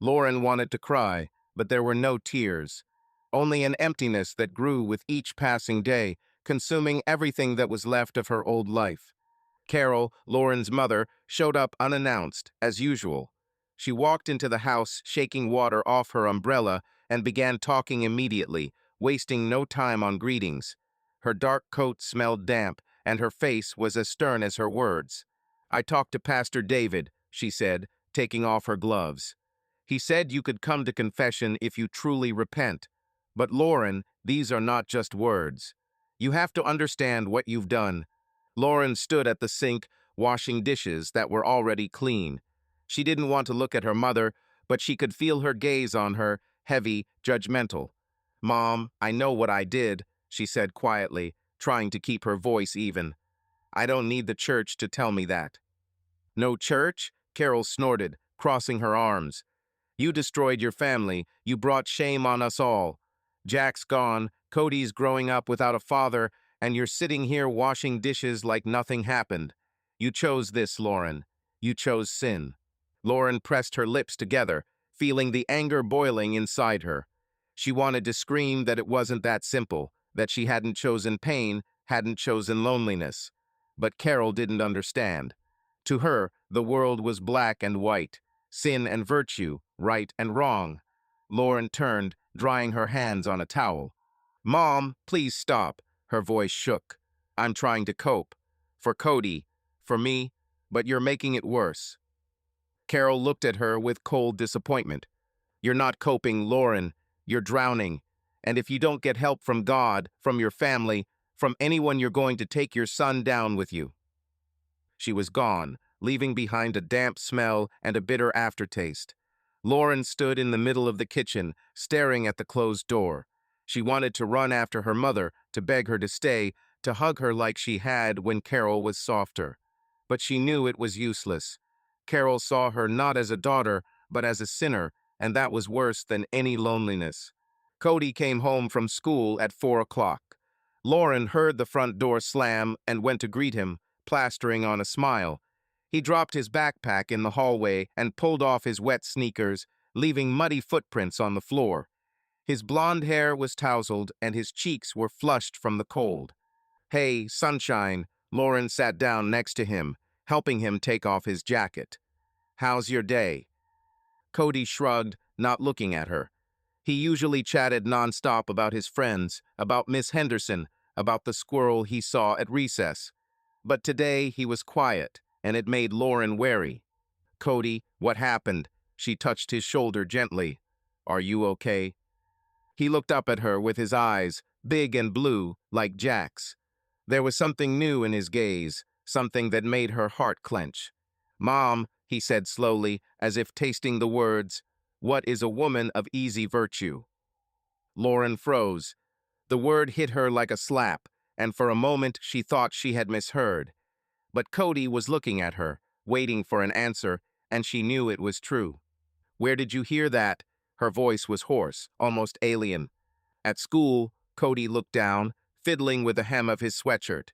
Lauren wanted to cry, but there were no tears. Only an emptiness that grew with each passing day, consuming everything that was left of her old life. Carol, Lauren's mother, showed up unannounced, as usual. She walked into the house, shaking water off her umbrella, and began talking immediately, wasting no time on greetings. Her dark coat smelled damp, and her face was as stern as her words. "I talked to Pastor David," she said, taking off her gloves. "He said you could come to confession if you truly repent. But Lauren, these are not just words. You have to understand what you've done." Lauren stood at the sink, washing dishes that were already clean. She didn't want to look at her mother, but she could feel her gaze on her, heavy, judgmental. "Mom, I know what I did," she said quietly, trying to keep her voice even. "I don't need the church to tell me that." "No church?" Carol snorted, crossing her arms. "You destroyed your family. You brought shame on us all. Jack's gone, Cody's growing up without a father, and you're sitting here washing dishes like nothing happened. You chose this, Lauren. You chose sin." Lauren pressed her lips together, feeling the anger boiling inside her. She wanted to scream that it wasn't that simple, that she hadn't chosen pain, hadn't chosen loneliness. But Carol didn't understand. To her, the world was black and white. sin and virtue, right and wrong. Lauren turned, drying her hands on a towel. Mom, please stop. Her voice shook. I'm trying to cope. For Cody, for me, but you're making it worse. Carol looked at her with cold disappointment. You're not coping, Lauren. You're drowning. And if you don't get help from God, from your family, from anyone, you're going to take your son down with you. She was gone, leaving behind a damp smell and a bitter aftertaste. Lauren stood in the middle of the kitchen, staring at the closed door. She wanted to run after her mother, to beg her to stay, to hug her like she had when Carol was softer. But she knew it was useless. Carol saw her not as a daughter, but as a sinner, and that was worse than any loneliness. Cody came home from school at 4 o'clock. Lauren heard the front door slam and went to greet him, plastering on a smile. He dropped his backpack in the hallway and pulled off his wet sneakers, leaving muddy footprints on the floor. His blonde hair was tousled and his cheeks were flushed from the cold. Hey, sunshine, Lauren sat down next to him, helping him take off his jacket. How's your day? Cody shrugged, not looking at her. He usually chatted nonstop about his friends, about Miss Henderson, about the squirrel he saw at recess. But today he was quiet, and it made Lauren wary. Cody, what happened? She touched his shoulder gently. Are you okay? He looked up at her with his eyes, big and blue, like Jack's. There was something new in his gaze, something that made her heart clench. Mom, he said slowly, as if tasting the words, what is a woman of easy virtue? Lauren froze. The word hit her like a slap, and for a moment she thought she had misheard. But Cody was looking at her, waiting for an answer, and she knew it was true. Where did you hear that? Her voice was hoarse, almost alien. At school, Cody looked down, fiddling with the hem of his sweatshirt.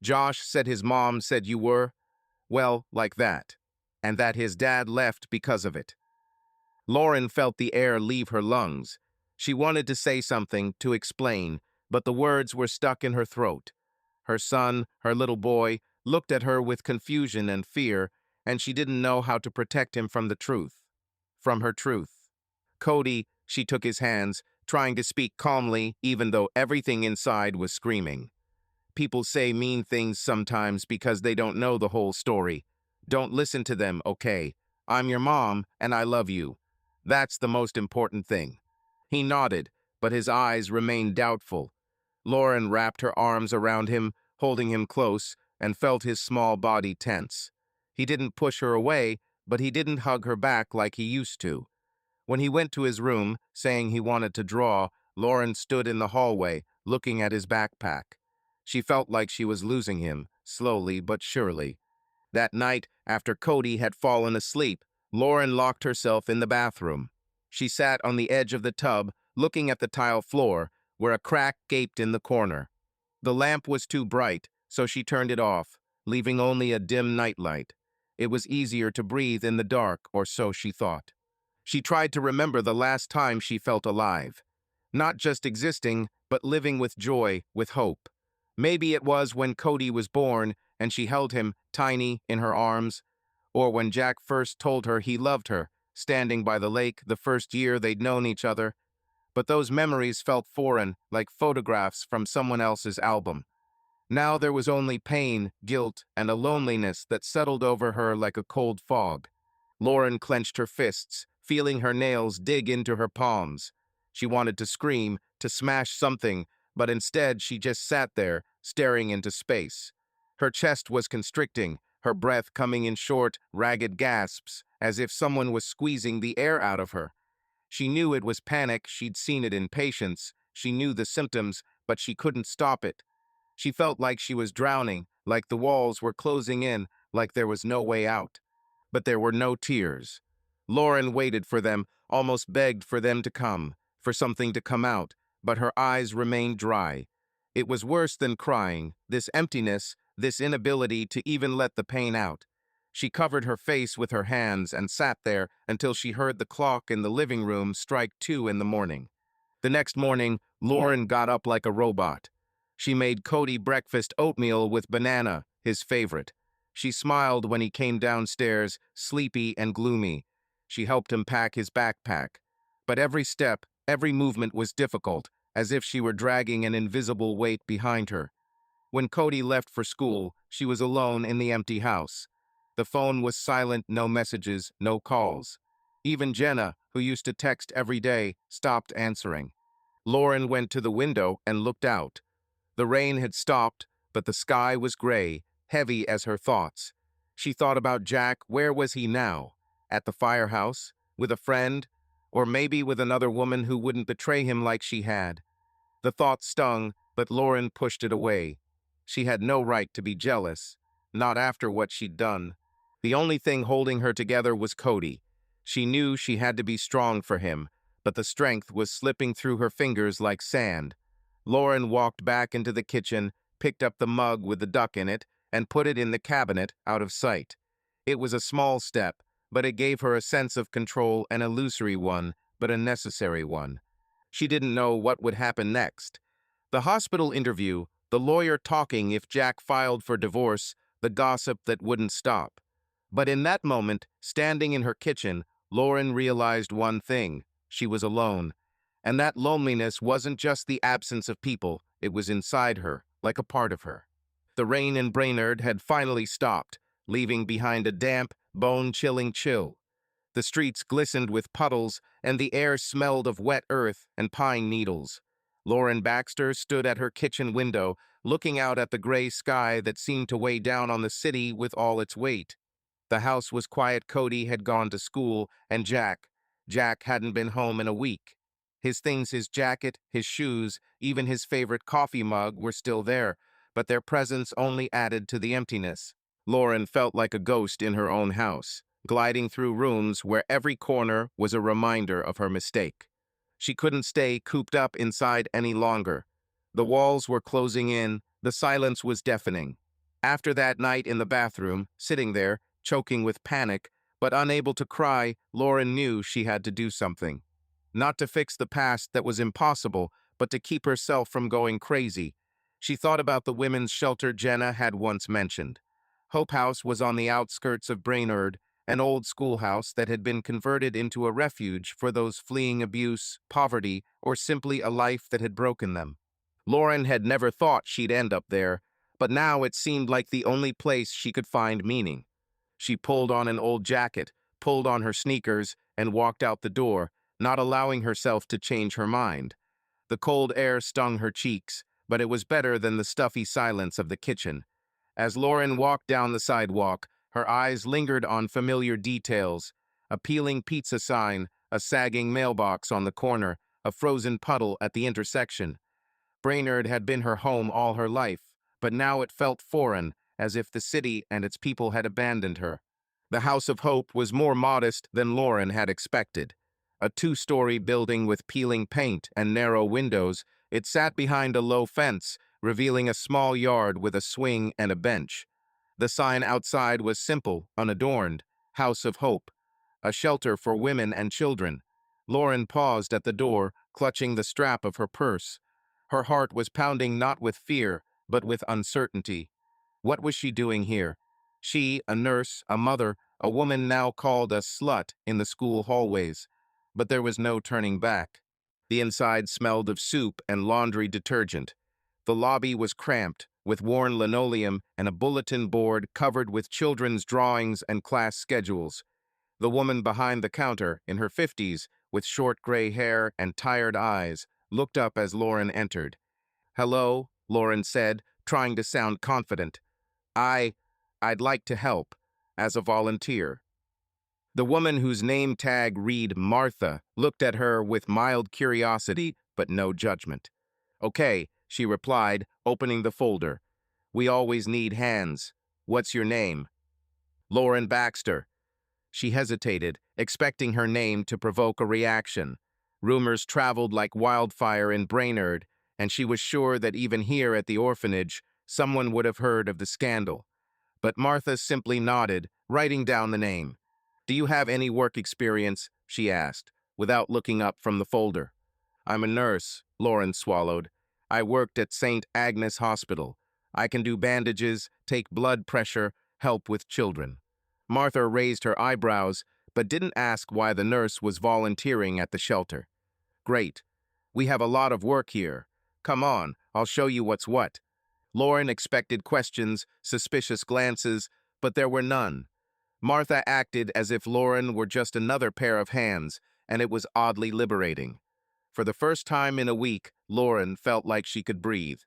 Josh said his mom said you were, well, like that, and that his dad left because of it. Lauren felt the air leave her lungs. She wanted to say something, to explain, but the words were stuck in her throat. Her son, her little boy, looked at her with confusion and fear, and she didn't know how to protect him from the truth. From her truth. Cody, she took his hands, trying to speak calmly, even though everything inside was screaming. People say mean things sometimes because they don't know the whole story. Don't listen to them, okay? I'm your mom, and I love you. That's the most important thing. He nodded, but his eyes remained doubtful. Lauren wrapped her arms around him, holding him close, and felt his small body tense. He didn't push her away, but he didn't hug her back like he used to. When he went to his room, saying he wanted to draw, Lauren stood in the hallway, looking at his backpack. She felt like she was losing him, slowly but surely. That night, after Cody had fallen asleep, Lauren locked herself in the bathroom. She sat on the edge of the tub, looking at the tile floor, where a crack gaped in the corner. The lamp was too bright, so she turned it off, leaving only a dim nightlight. It was easier to breathe in the dark, or so she thought. She tried to remember the last time she felt alive. Not just existing, but living with joy, with hope. Maybe it was when Cody was born and she held him, tiny, in her arms, or when Jack first told her he loved her, standing by the lake the first year they'd known each other. But those memories felt foreign, like photographs from someone else's album. Now there was only pain, guilt, and a loneliness that settled over her like a cold fog. Lauren clenched her fists, feeling her nails dig into her palms. She wanted to scream, to smash something, but instead she just sat there, staring into space. Her chest was constricting, her breath coming in short, ragged gasps, as if someone was squeezing the air out of her. She knew it was panic, she'd seen it in patients, she knew the symptoms, but she couldn't stop it. She felt like she was drowning, like the walls were closing in, like there was no way out. But there were no tears. Lauren waited for them, almost begged for them to come, for something to come out, but her eyes remained dry. It was worse than crying, this emptiness, this inability to even let the pain out. She covered her face with her hands and sat there until she heard the clock in the living room strike 2 in the morning. The next morning, Lauren got up like a robot. She made Cody breakfast oatmeal with banana, his favorite. She smiled when he came downstairs, sleepy and gloomy. She helped him pack his backpack. But every step, every movement was difficult, as if she were dragging an invisible weight behind her. When Cody left for school, she was alone in the empty house. The phone was silent, no messages, no calls. Even Jenna, who used to text every day, stopped answering. Lauren went to the window and looked out. The rain had stopped, but the sky was gray, heavy as her thoughts. She thought about Jack. Where was he now? At the firehouse? With a friend? Or maybe with another woman who wouldn't betray him like she had? The thought stung, but Lauren pushed it away. She had no right to be jealous, not after what she'd done. The only thing holding her together was Cody. She knew she had to be strong for him, but the strength was slipping through her fingers like sand. Lauren walked back into the kitchen, picked up the mug with the duck in it, and put it in the cabinet out of sight. It was a small step, but it gave her a sense of control, an illusory one, but a necessary one. She didn't know what would happen next. The hospital interview, the lawyer talking if Jack filed for divorce, the gossip that wouldn't stop. But in that moment, standing in her kitchen, Lauren realized one thing: she was alone. And that loneliness wasn't just the absence of people, it was inside her, like a part of her. The rain in Brainerd had finally stopped, leaving behind a damp, bone-chilling chill. The streets glistened with puddles, and the air smelled of wet earth and pine needles. Lauren Baxter stood at her kitchen window, looking out at the gray sky that seemed to weigh down on the city with all its weight. The house was quiet. Cody had gone to school, and Jack hadn't been home in a week. His things, his jacket, his shoes, even his favorite coffee mug were still there, but their presence only added to the emptiness. Lauren felt like a ghost in her own house, gliding through rooms where every corner was a reminder of her mistake. She couldn't stay cooped up inside any longer. The walls were closing in, the silence was deafening. After that night in the bathroom, sitting there, choking with panic, but unable to cry, Lauren knew she had to do something. Not to fix the past that was impossible, but to keep herself from going crazy. She thought about the women's shelter Jenna had once mentioned. Hope House was on the outskirts of Brainerd, an old schoolhouse that had been converted into a refuge for those fleeing abuse, poverty, or simply a life that had broken them. Lauren had never thought she'd end up there, but now it seemed like the only place she could find meaning. She pulled on an old jacket, pulled on her sneakers, and walked out the door, not allowing herself to change her mind. The cold air stung her cheeks, but it was better than the stuffy silence of the kitchen. As Lauren walked down the sidewalk, her eyes lingered on familiar details: a peeling pizza sign, a sagging mailbox on the corner, a frozen puddle at the intersection. Brainerd had been her home all her life, but now it felt foreign, as if the city and its people had abandoned her. The House of Hope was more modest than Lauren had expected. A two-story building with peeling paint and narrow windows, it sat behind a low fence, revealing a small yard with a swing and a bench. The sign outside was simple, unadorned: House of Hope, a shelter for women and children. Lauren paused at the door, clutching the strap of her purse. Her heart was pounding not with fear, but with uncertainty. What was she doing here? She, a nurse, a mother, a woman now called a slut in the school hallways. But there was no turning back. The inside smelled of soup and laundry detergent. The lobby was cramped, with worn linoleum and a bulletin board covered with children's drawings and class schedules. The woman behind the counter, in her 50s, with short gray hair and tired eyes, looked up as Lauren entered. "Hello," Lauren said, trying to sound confident. I'd like to help, as a volunteer." The woman, whose name tag read Martha, looked at her with mild curiosity but no judgment. "Okay," she replied, opening the folder. "We always need hands. What's your name?" "Lauren Baxter." She hesitated, expecting her name to provoke a reaction. Rumors traveled like wildfire in Brainerd, and she was sure that even here at the orphanage, someone would have heard of the scandal. But Martha simply nodded, writing down the name. "Do you have any work experience?" she asked, without looking up from the folder. "I'm a nurse," Lauren swallowed. "I worked at St. Agnes Hospital. I can do bandages, take blood pressure, help with children." Martha raised her eyebrows, but didn't ask why the nurse was volunteering at the shelter. Great. We have a lot of work here. Come on, I'll show you what's what. Lauren expected questions, suspicious glances, but there were none. Martha acted as if Lauren were just another pair of hands, and it was oddly liberating. For the first time in a week, Lauren felt like she could breathe.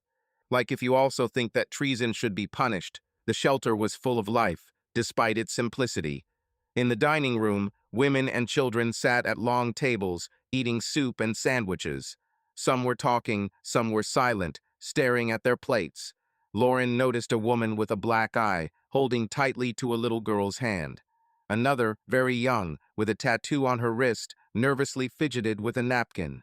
Like if you also think that treason should be punished, the shelter was full of life, despite its simplicity. In the dining room, women and children sat at long tables, eating soup and sandwiches. Some were talking, some were silent, staring at their plates. Lauren noticed a woman with a black eye, holding tightly to a little girl's hand. Another, very young, with a tattoo on her wrist, nervously fidgeted with a napkin.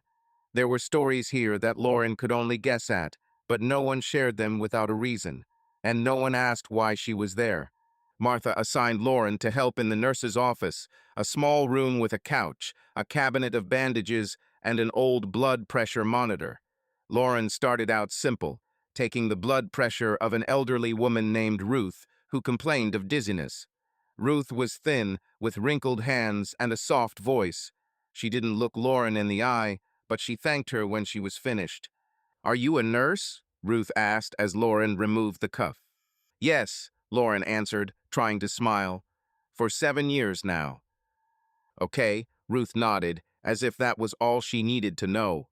There were stories here that Lauren could only guess at, but no one shared them without a reason, and no one asked why she was there. Martha assigned Lauren to help in the nurse's office, a small room with a couch, a cabinet of bandages, and an old blood pressure monitor. Lauren started out simple, taking the blood pressure of an elderly woman named Ruth, who complained of dizziness. Ruth was thin, with wrinkled hands and a soft voice. She didn't look Lauren in the eye, but she thanked her when she was finished. "Are you a nurse?" Ruth asked as Lauren removed the cuff. "Yes," Lauren answered, trying to smile. "For 7 years now." "Okay," Ruth nodded, as if that was all she needed to know.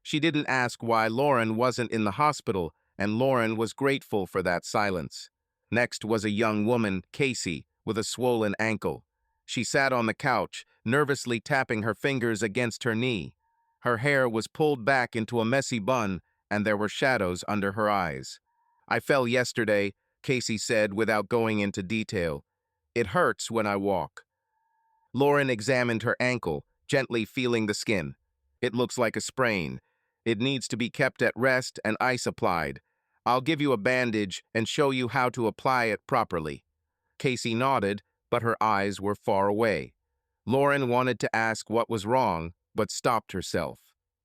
She didn't ask why Lauren wasn't in the hospital, and Lauren was grateful for that silence. Next was a young woman, Casey, with a swollen ankle. She sat on the couch, nervously tapping her fingers against her knee. Her hair was pulled back into a messy bun, and there were shadows under her eyes. "I fell yesterday," Casey said without going into detail. "It hurts when I walk." Lauren examined her ankle, gently feeling the skin. "It looks like a sprain. It needs to be kept at rest and ice applied. I'll give you a bandage and show you how to apply it properly." Casey nodded, but her eyes were far away. Lauren wanted to ask what was wrong, but stopped herself.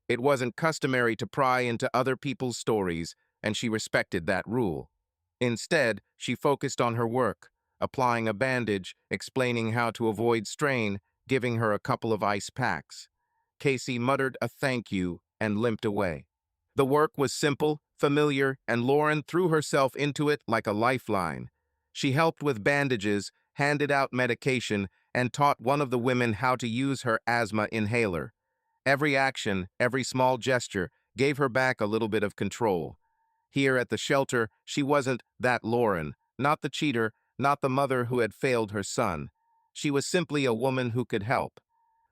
It wasn't customary to pry into other people's stories, and she respected that rule. Instead, she focused on her work, applying a bandage, explaining how to avoid strain, giving her a couple of ice packs. Casey muttered a thank you and limped away. The work was simple, familiar, and Lauren threw herself into it like a lifeline. She helped with bandages, handed out medication, and taught one of the women how to use her asthma inhaler. Every action, every small gesture, gave her back a little bit of control. Here at the shelter, she wasn't that Lauren, not the cheater, not the mother who had failed her son. She was simply a woman who could help.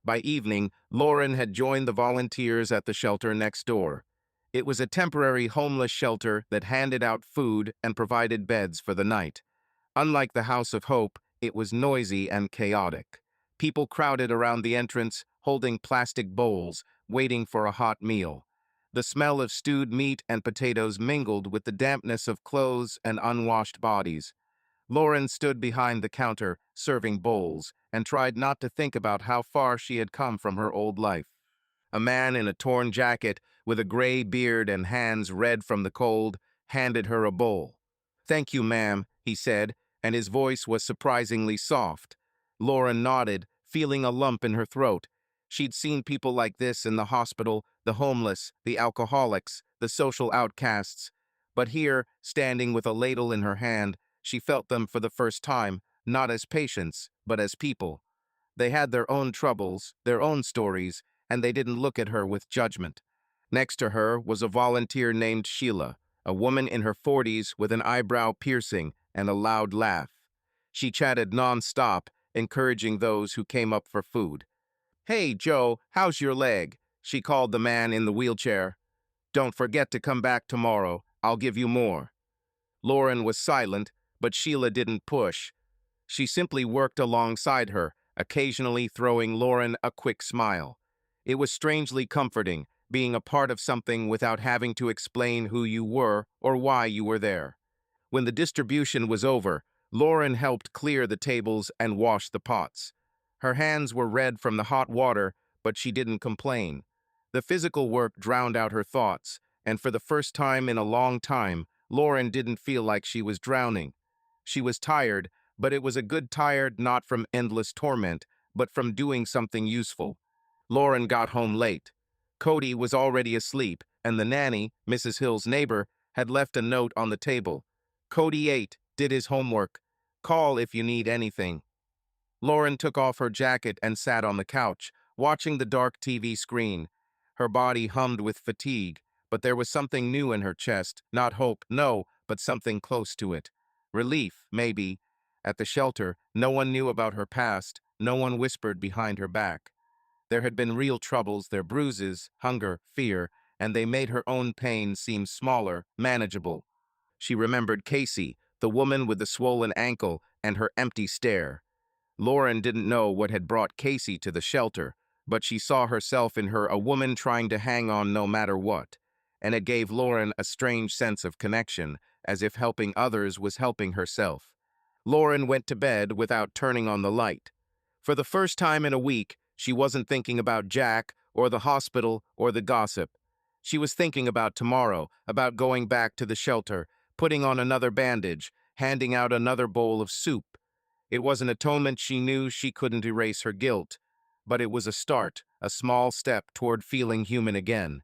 By evening, Lauren had joined the volunteers at the shelter next door. It was a temporary homeless shelter that handed out food and provided beds for the night. Unlike the House of Hope, it was noisy and chaotic. People crowded around the entrance, holding plastic bowls, waiting for a hot meal. The smell of stewed meat and potatoes mingled with the dampness of clothes and unwashed bodies. Lauren stood behind the counter, serving bowls, and tried not to think about how far she had come from her old life. A man in a torn jacket, with a gray beard and hands red from the cold, handed her a bowl. "Thank you, ma'am," he said, and his voice was surprisingly soft. Lauren nodded, feeling a lump in her throat. She'd seen people like this in the hospital, the homeless, the alcoholics, the social outcasts. But here, standing with a ladle in her hand, she felt them for the first time, not as patients, but as people. They had their own troubles, their own stories, and they didn't look at her with judgment. Next to her was a volunteer named Sheila, a woman in her 40s with an eyebrow piercing and a loud laugh. She chatted nonstop, encouraging those who came up for food. "Hey, Joe, how's your leg?" she called the man in the wheelchair. "Don't forget to come back tomorrow. I'll give you more." Lauren was silent, but Sheila didn't push. She simply worked alongside her, occasionally throwing Lauren a quick smile. It was strangely comforting, being a part of something without having to explain who you were or why you were there. When the distribution was over, Lauren helped clear the tables and wash the pots. Her hands were red from the hot water, but she didn't complain. The physical work drowned out her thoughts, and for the first time in a long time, Lauren didn't feel like she was drowning. She was tired, but it was a good tired not from endless torment, but from doing something useful. Lauren got home late. Cody was already asleep, and the nanny, Mrs. Hill's neighbor, had left a note on the table. Cody ate, did his homework. Call if you need anything. Lauren took off her jacket and sat on the couch, watching the dark TV screen. Her body hummed with fatigue, but there was something new in her chest, not hope, no, but something close to it. Relief, maybe. At the shelter, no one knew about her past, no one whispered behind her back. There had been real troubles, their bruises, hunger, fear, and they made her own pain seem smaller, manageable. She remembered Casey, the woman with the swollen ankle and her empty stare. Lauren didn't know what had brought Casey to the shelter, but she saw herself in her, a woman trying to hang on no matter what, and it gave Lauren a strange sense of connection, as if helping others was helping herself. Lauren went to bed without turning on the light. For the first time in a week, she wasn't thinking about Jack or the hospital or the gossip. She was thinking about tomorrow, about going back to the shelter, putting on another bandage, handing out another bowl of soup. It was an atonement. She knew she couldn't erase her guilt, but it was a start, a small step toward feeling human again.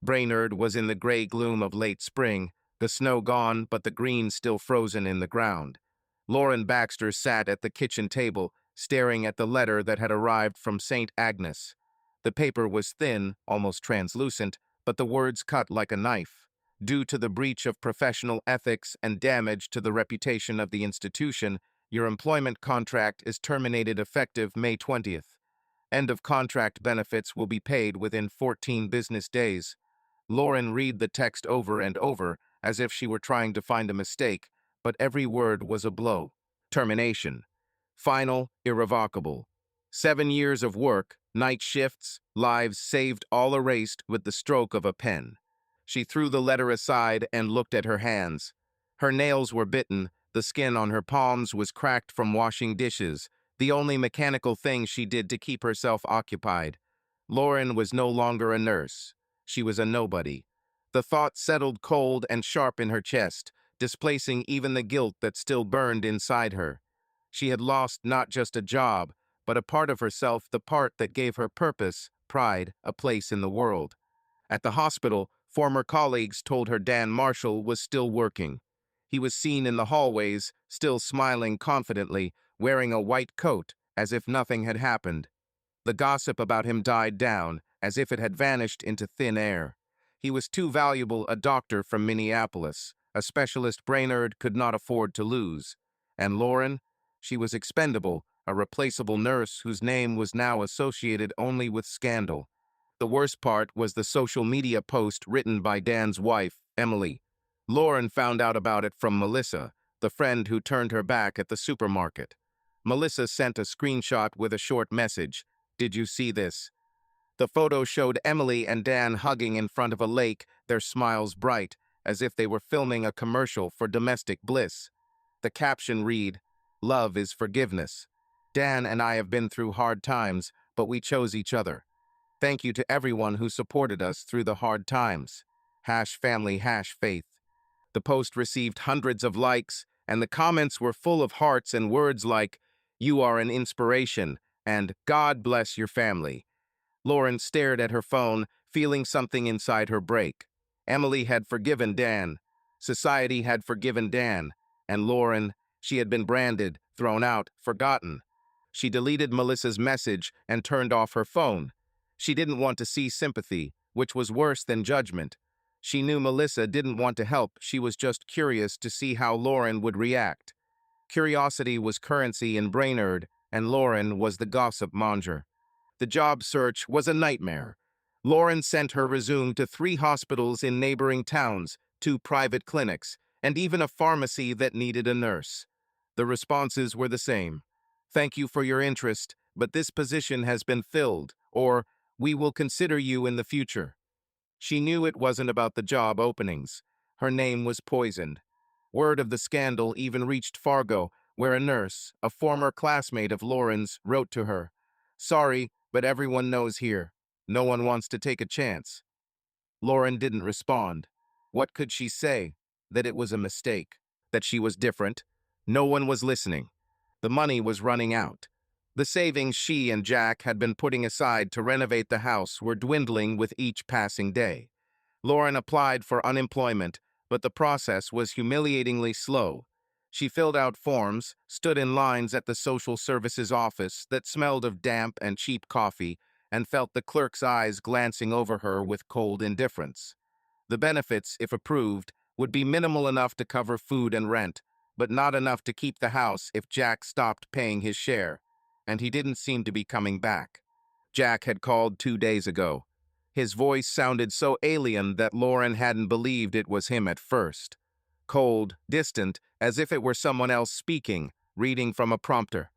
Brainerd was in the gray gloom of late spring, the snow gone but the green still frozen in the ground. Lauren Baxter sat at the kitchen table, staring at the letter that had arrived from St. Agnes. The paper was thin, almost translucent, but the words cut like a knife. Due to the breach of professional ethics and damage to the reputation of the institution, your employment contract is terminated effective May 20th. End of contract benefits will be paid within 14 business days. Lauren read the text over and over, as if she were trying to find a mistake, but every word was a blow. Termination. Final, irrevocable. 7 years of work, night shifts, lives saved, all erased with the stroke of a pen. She threw the letter aside and looked at her hands. Her nails were bitten, the skin on her palms was cracked from washing dishes, the only mechanical thing she did to keep herself occupied. Lauren was no longer a nurse. She was a nobody. The thought settled cold and sharp in her chest, displacing even the guilt that still burned inside her. She had lost not just a job, but a part of herself, the part that gave her purpose, pride, a place in the world. At the hospital, former colleagues told her Dan Marshall was still working. He was seen in the hallways, still smiling confidently, wearing a white coat, as if nothing had happened. The gossip about him died down, as if it had vanished into thin air. He was too valuable a doctor from Minneapolis, a specialist Brainerd could not afford to lose. And Lauren? She was expendable, a replaceable nurse whose name was now associated only with scandal. The worst part was the social media post written by Dan's wife, Emily. Lauren found out about it from Melissa, the friend who turned her back at the supermarket. Melissa sent a screenshot with a short message. Did you see this? The photo showed Emily and Dan hugging in front of a lake, their smiles bright, as if they were filming a commercial for domestic bliss. The caption read, "Love is forgiveness. Dan and I have been through hard times, but we chose each other. Thank you to everyone who supported us through the hard times. #family #faith." The post received hundreds of likes, and the comments were full of hearts and words like, "You are an inspiration," and "God bless your family." Lauren stared at her phone, feeling something inside her break. Emily had forgiven Dan. Society had forgiven Dan. And Lauren, she had been branded, thrown out, forgotten. She deleted Melissa's message and turned off her phone. She didn't want to see sympathy, which was worse than judgment. She knew Melissa didn't want to help, she was just curious to see how Lauren would react. Curiosity was currency in Brainerd, and Lauren was the gossip monger. The job search was a nightmare. Lauren sent her resume to 3 hospitals in neighboring towns, 2 private clinics, and even a pharmacy that needed a nurse. The responses were the same. "Thank you for your interest, but this position has been filled," or "We will consider you in the future." She knew it wasn't about the job openings. Her name was poisoned. Word of the scandal even reached Fargo, where a nurse, a former classmate of Lauren's, wrote to her, "Sorry, but everyone knows here. No one wants to take a chance." Lauren didn't respond. What could she say? That it was a mistake. That she was different. No one was listening. The money was running out. The savings she and Jack had been putting aside to renovate the house were dwindling with each passing day. Lauren applied for unemployment, but the process was humiliatingly slow. She filled out forms, stood in lines at the social services office that smelled of damp and cheap coffee, and felt the clerk's eyes glancing over her with cold indifference. The benefits, if approved, would be minimal enough to cover food and rent, but not enough to keep the house if Jack stopped paying his share, and he didn't seem to be coming back. Jack had called 2 days ago. His voice sounded so alien that Lauren hadn't believed it was him at first. Cold, distant, as if it were someone else speaking, reading from a prompter.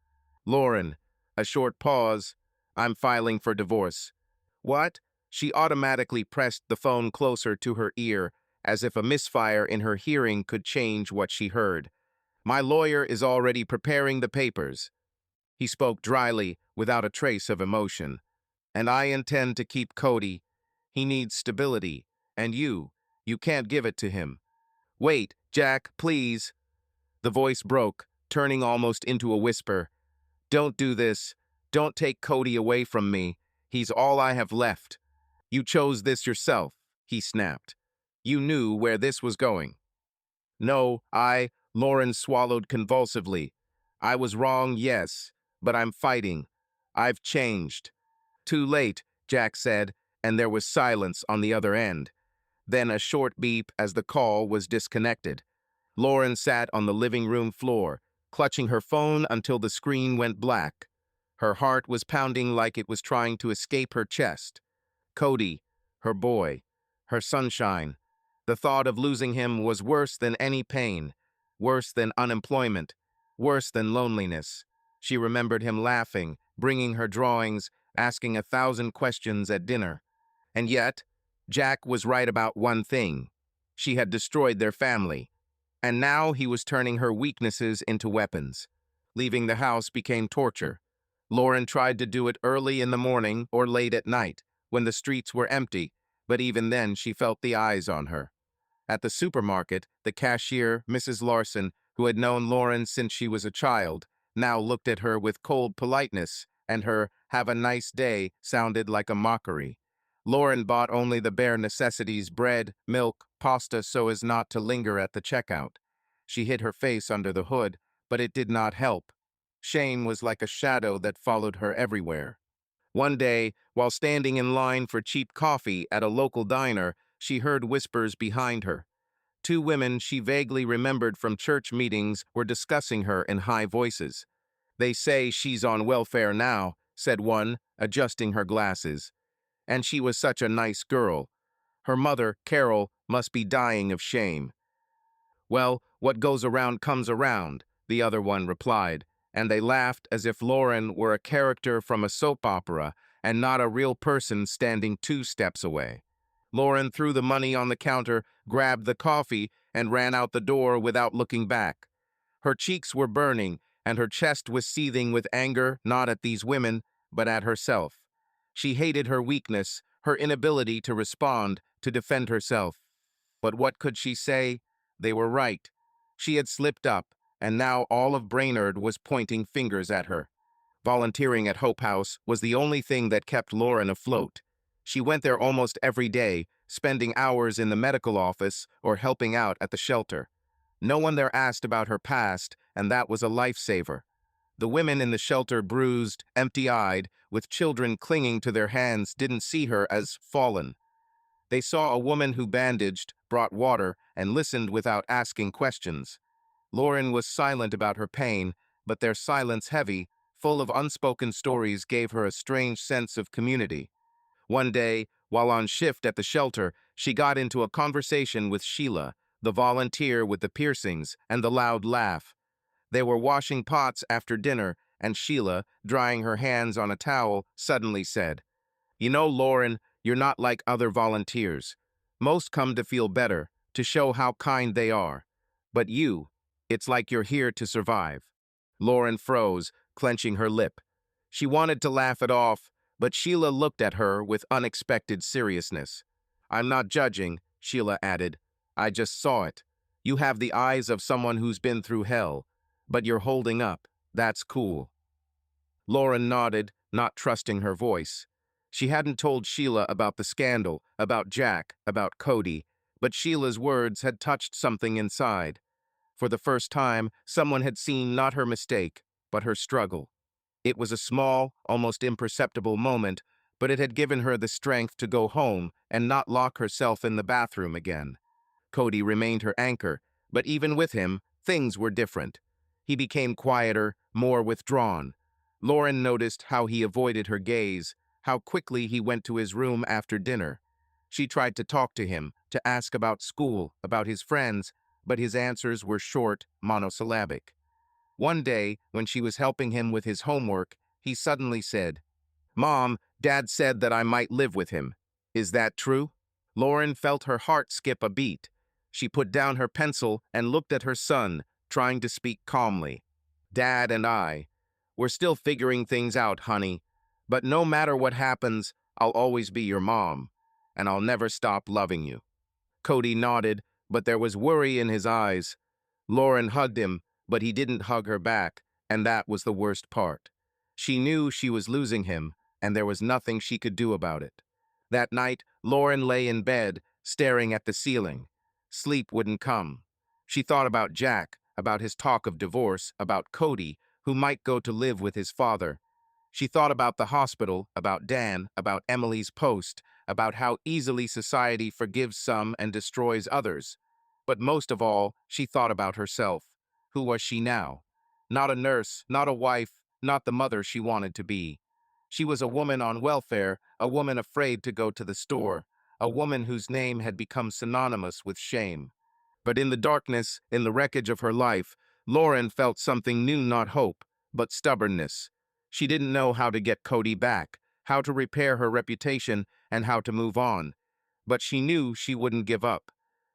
Lauren, a short pause. I'm filing for divorce. What? She automatically pressed the phone closer to her ear, as if a misfire in her hearing could change what she heard. My lawyer is already preparing the papers. He spoke dryly, without a trace of emotion. And I intend to keep Cody. He needs stability. And you can't give it to him. Wait, Jack, please. The voice broke, turning almost into a whisper. Don't do this. Don't take Cody away from me. He's all I have left. You chose this yourself, he snapped. You knew where this was going. No, Lauren swallowed convulsively. I was wrong, yes, but I'm fighting. I've changed. Too late, Jack said, and there was silence on the other end. Then a short beep as the call was disconnected. Lauren sat on the living room floor, clutching her phone until the screen went black. Her heart was pounding like it was trying to escape her chest. Cody, her boy, her sunshine. The thought of losing him was worse than any pain, worse than unemployment, worse than loneliness. She remembered him laughing, bringing her drawings, asking 1,000 questions at dinner. And yet, Jack was right about one thing. She had destroyed their family. And now he was turning her weaknesses into weapons. Leaving the house became torture. Lauren tried to do it early in the morning or late at night, when the streets were empty, but even then she felt the eyes on her. At the supermarket, the cashier, Mrs. Larson, who had known Lauren since she was a child, now looked at her with cold politeness, and her "have a nice day" sounded like a mockery. Lauren bought only the bare necessities: bread, milk, pasta, so as not to linger at the checkout. She hid her face under the hood, but it did not help. Shame was like a shadow that followed her everywhere. One day, while standing in line for cheap coffee at a local diner, she heard whispers behind her. Two women she vaguely remembered from church meetings were discussing her in high voices. They say she's on welfare now, said one, adjusting her glasses. And she was such a nice girl. Her mother, Carol, must be dying of shame. Well, what goes around comes around, the other one replied, and they laughed as if Lauren were a character from a soap opera and not a real person standing 2 steps away. Lauren threw the money on the counter, grabbed the coffee, and ran out the door without looking back. Her cheeks were burning, and her chest was seething with anger, not at these women, but at herself. She hated her weakness, her inability to respond, to defend herself. But what could she say? They were right. She had slipped up, and now all of Brainerd was pointing fingers at her. Volunteering at Hope House was the only thing that kept Lauren afloat. She went there almost every day, spending hours in the medical office or helping out at the shelter. No one there asked about her past, and that was a lifesaver. The women in the shelter, bruised, empty-eyed, with children clinging to their hands, didn't see her as fallen. They saw a woman who bandaged, brought water, and listened without asking questions. Lauren was silent about her pain, but their silence, heavy, full of unspoken stories, gave her a strange sense of community. One day, while on shift at the shelter, she got into a conversation with Sheila, the volunteer with the piercings and the loud laugh. They were washing pots after dinner, and Sheila, drying her hands on a towel, suddenly said, "You know, Lauren, you're not like other volunteers. Most come to feel better, to show how kind they are. But it's like you're here to survive." Lauren froze, clenching her lip. She wanted to laugh it off, but Sheila looked at her with unexpected seriousness. "I'm not judging," Sheila added. "I just saw it. You have the eyes of someone who's been through hell, but you're holding up. That's cool." Lauren nodded, not trusting her voice. She hadn't told Sheila about the scandal, about Jack, about Cody, but Sheila's words had touched something inside. For the first time, someone had seen not her mistake, but her struggle. It was a small, almost imperceptible moment, but it had given her the strength to go home and not lock herself in the bathroom again. Cody remained her anchor, but even with him, things were different. He became quieter, more withdrawn. Lauren noticed how he avoided her gaze, how quickly he went to his room after dinner. She tried to talk to him, to ask about school, about his friends, but his answers were short, monosyllabic. One day, when she was helping him with his homework, he suddenly said, "Mom, Dad said that I might live with him. Is that true?" Lauren felt her heart skip a beat. She put down her pencil and looked at her son, trying to speak calmly. "Dad and we're still figuring things out, honey. But no matter what happens, I'll always be your mom, and I'll never stop loving you." Cody nodded, but there was worry in his eyes. Lauren hugged him, but he didn't hug her back, and that was the worst part. She knew she was losing him, and there was nothing she could do about it. That night, Lauren lay in bed, staring at the ceiling. Sleep wouldn't come. She thought about Jack, about his talk of divorce, about Cody, who might go to live with his father. She thought about the hospital, about Dan, about Emily's post, about how easily society forgives some and destroys others. But most of all, she thought about herself. Who was she now? Not a nurse, not a wife, not the mother she wanted to be. She was a woman on welfare, a woman afraid to go to the store, a woman whose name had become synonymous with shame. But in the darkness, in the wreckage of her life, Lauren felt something new, not hope, but stubbornness. She didn't know how to get Cody back, how to repair her reputation, and how to move on. But she knew she wouldn't give up.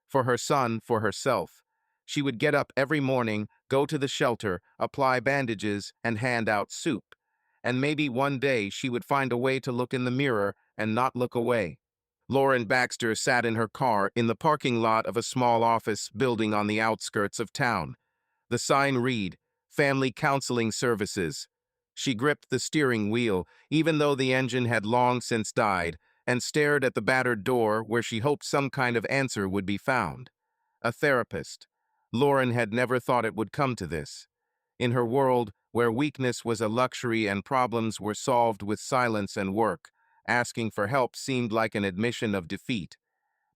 For her son, for herself. She would get up every morning, go to the shelter, apply bandages, and hand out soup. And maybe one day she would find a way to look in the mirror and not look away. Lauren Baxter sat in her car in the parking lot of a small office building on the outskirts of town. The sign read, "Family Counseling Services." She gripped the steering wheel, even though the engine had long since died, and stared at the battered door where she hoped some kind of answer would be found. A therapist. Lauren had never thought it would come to this. In her world, where weakness was a luxury and problems were solved with silence and work, asking for help seemed like an admission of defeat.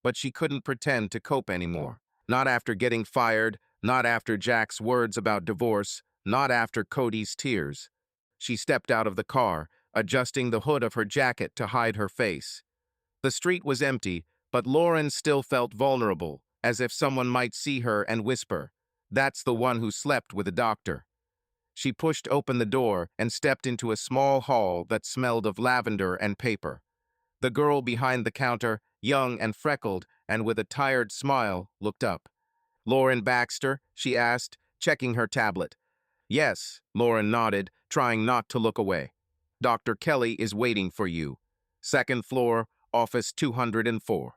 But she couldn't pretend to cope anymore. Not after getting fired, not after Jack's words about divorce, not after Cody's tears. She stepped out of the car, adjusting the hood of her jacket to hide her face. The street was empty, but Lauren still felt vulnerable, as if someone might see her and whisper, "That's the one who slept with a doctor." She pushed open the door and stepped into a small hall that smelled of lavender and paper. The girl behind the counter, young and freckled, and with a tired smile, looked up. "Lauren Baxter?" she asked, checking her tablet. "Yes," Lauren nodded, trying not to look away. "Dr. Kelly is waiting for you. Second floor, office 204.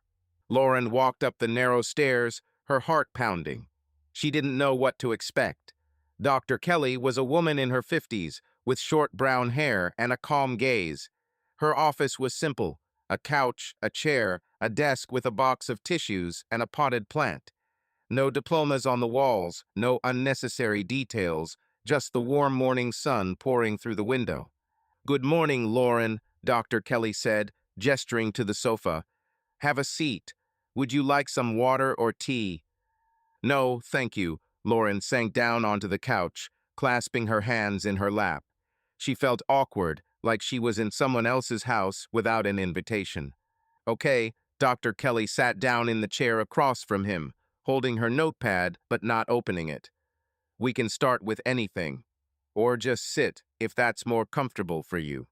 Lauren walked up the narrow stairs, her heart pounding. She didn't know what to expect. Dr. Kelly was a woman in her 50s, with short brown hair and a calm gaze. Her office was simple: a couch, a chair, a desk with a box of tissues, and a potted plant. No diplomas on the walls, no unnecessary details, just the warm morning sun pouring through the window. "Good morning, Lauren," Dr. Kelly said, gesturing to the sofa. "Have a seat. Would you like some water or tea?" "No, thank you." Lauren sank down onto the couch, clasping her hands in her lap. She felt awkward, like she was in someone else's house without an invitation. "Okay." Dr. Kelly sat down in the chair across from him, holding her notepad but not opening it. "We can start with anything. Or just sit, if that's more comfortable for you."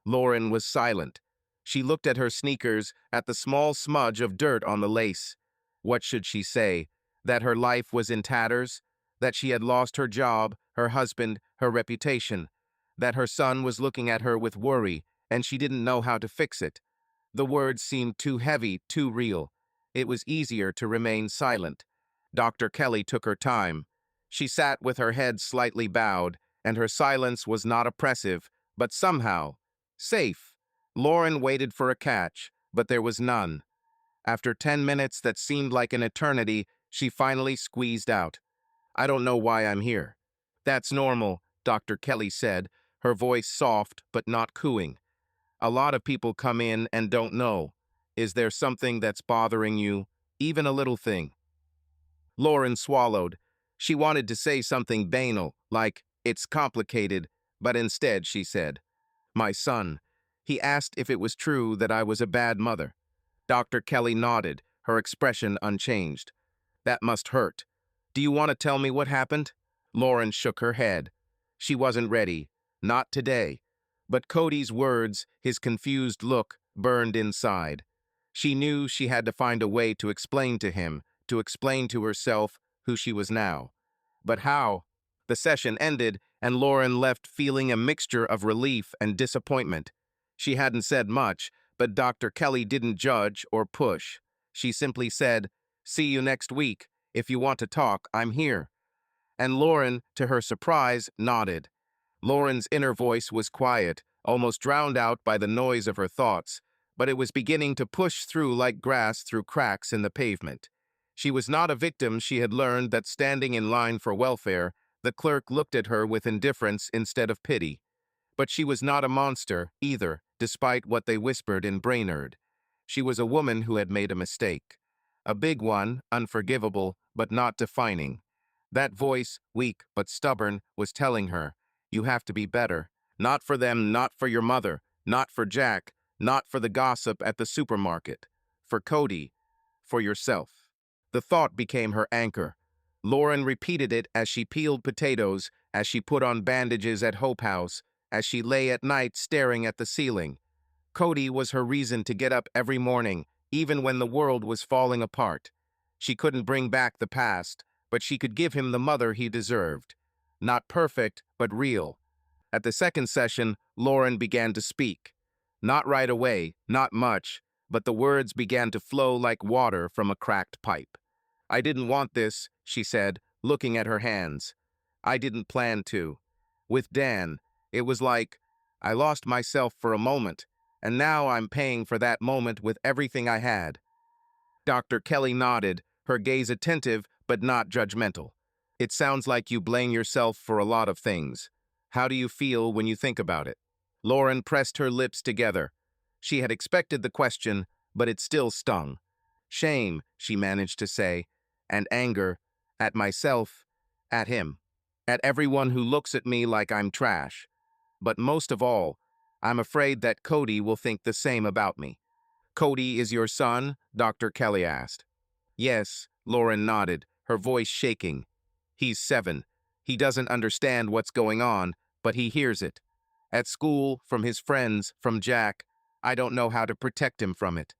Lauren was silent. She looked at her sneakers, at the small smudge of dirt on the lace. What should she say? That her life was in tatters? That she had lost her job, her husband, her reputation? That her son was looking at her with worry, and she didn't know how to fix it? The words seemed too heavy, too real. It was easier to remain silent. Dr. Kelly took her time. She sat with her head slightly bowed, and her silence was not oppressive, but somehow safe. Lauren waited for a catch, but there was none. After 10 minutes that seemed like an eternity, she finally squeezed out, "I don't know why I'm here." "That's normal," Dr. Kelly said, her voice soft but not cooing. "A lot of people come in and don't know. Is there something that's bothering you? Even a little thing?" Lauren swallowed. She wanted to say something banal, like, "It's complicated," but instead she said, "My son." He asked if it was true that I was a bad mother. Dr. Kelly nodded, her expression unchanged. "That must hurt. Do you want to tell me what happened?" Lauren shook her head. She wasn't ready. Not today. But Cody's words, his confused look, burned inside. She knew she had to find a way to explain to him, to explain to herself who she was now. But how? The session ended, and Lauren left feeling a mixture of relief and disappointment. She hadn't said much, but Dr. Kelly didn't judge or push. She simply said, "See you next week. If you want to talk, I'm here." And Lauren, to her surprise, nodded. Lauren's inner voice was quiet, almost drowned out by the noise of her thoughts, but it was beginning to push through like grass through cracks in the pavement. She was not a victim. She had learned that standing in line for welfare, the clerk looked at her with indifference instead of pity. But she was not a monster, either, despite what they whispered in Brainerd. She was a woman who had made a mistake. A big one, unforgivable, but not defining. That voice, weak but stubborn, was telling her, "You have to be better. Not for them, not for your mother, not for Jack, not for the gossip at the supermarket. For Cody, for yourself." The thought became her anchor. Lauren repeated it as she peeled potatoes, as she put on bandages at Hope House, as she lay at night staring at the ceiling. Cody was her reason to get up every morning, even when the world was falling apart. She couldn't bring back the past, but she could give him the mother he deserved. Not perfect, but real. At the second session, Lauren began to speak. Not right away, not much, but the words began to flow like water from a cracked pipe. "I didn't want this," she said, looking at her hands. "I didn't plan to. With Dan, it was like I lost myself for a moment, and now I'm paying for that moment with everything I had." Dr. Kelly nodded, her gaze attentive but not judgmental. "It sounds like you blame yourself for a lot of things. How do you feel when you think about it?" Lauren pressed her lips together. She had expected the question, but it still stung. "Shame," she managed to say, "and anger, at myself, at him, at everyone who looks at me like I'm trash. But most of all, I'm afraid that Cody will think the same about me." "Cody is your son?" Dr. Kelly asked. "Yes," Lauren nodded, her voice shaking. "He's 7. He doesn't understand what's going on, but he hears it. At school, from his friends, from Jack. I don't know how to protect him from it."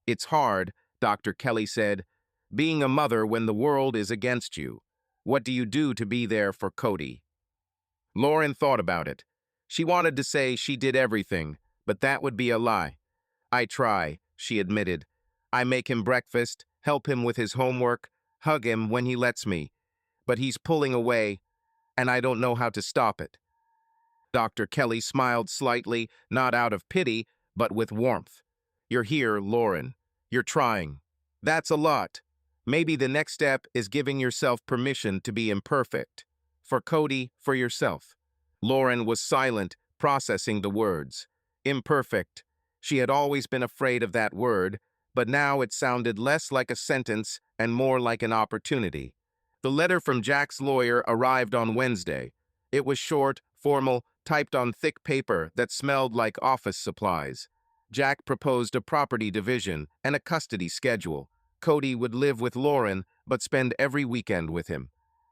"It's hard," Dr. Kelly said, "being a mother when the world is against you. What do you do to be there for Cody?" Lauren thought about it. She wanted to say she did everything, but that would be a lie. "I try," she admitted. "I make him breakfast, help him with his homework, hug him when he lets me. But he's pulling away, and I don't know how to stop it." Dr. Kelly smiled slightly, not out of pity, but with warmth. "You're here, Lauren. You're trying. That's a lot. Maybe the next step is giving yourself permission to be imperfect. For Cody, for yourself." Lauren was silent, processing the words. Imperfect. She had always been afraid of that word, but now it sounded less like a sentence and more like an opportunity. The letter from Jack's lawyer arrived on Wednesday. It was short, formal, typed on thick paper that smelled like office supplies. Jack proposed a property division and a custody schedule. Cody would live with Lauren, but spend every weekend with him.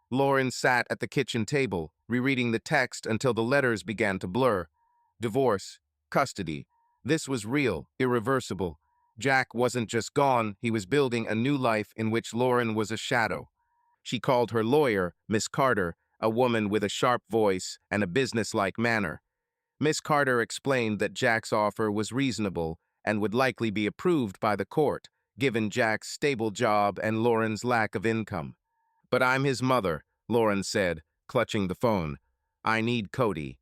Lauren sat at the kitchen table, rereading the text until the letters began to blur. Divorce, custody. This was real, irreversible. Jack wasn't just gone, he was building a new life in which Lauren was a shadow. She called her lawyer, Miss Carter, a woman with a sharp voice and a businesslike manner. Miss Carter explained that Jack's offer was reasonable and would likely be approved by the court, given Jack's stable job and Lauren's lack of income. "But I'm his mother," Lauren said, clutching the phone. I need Cody.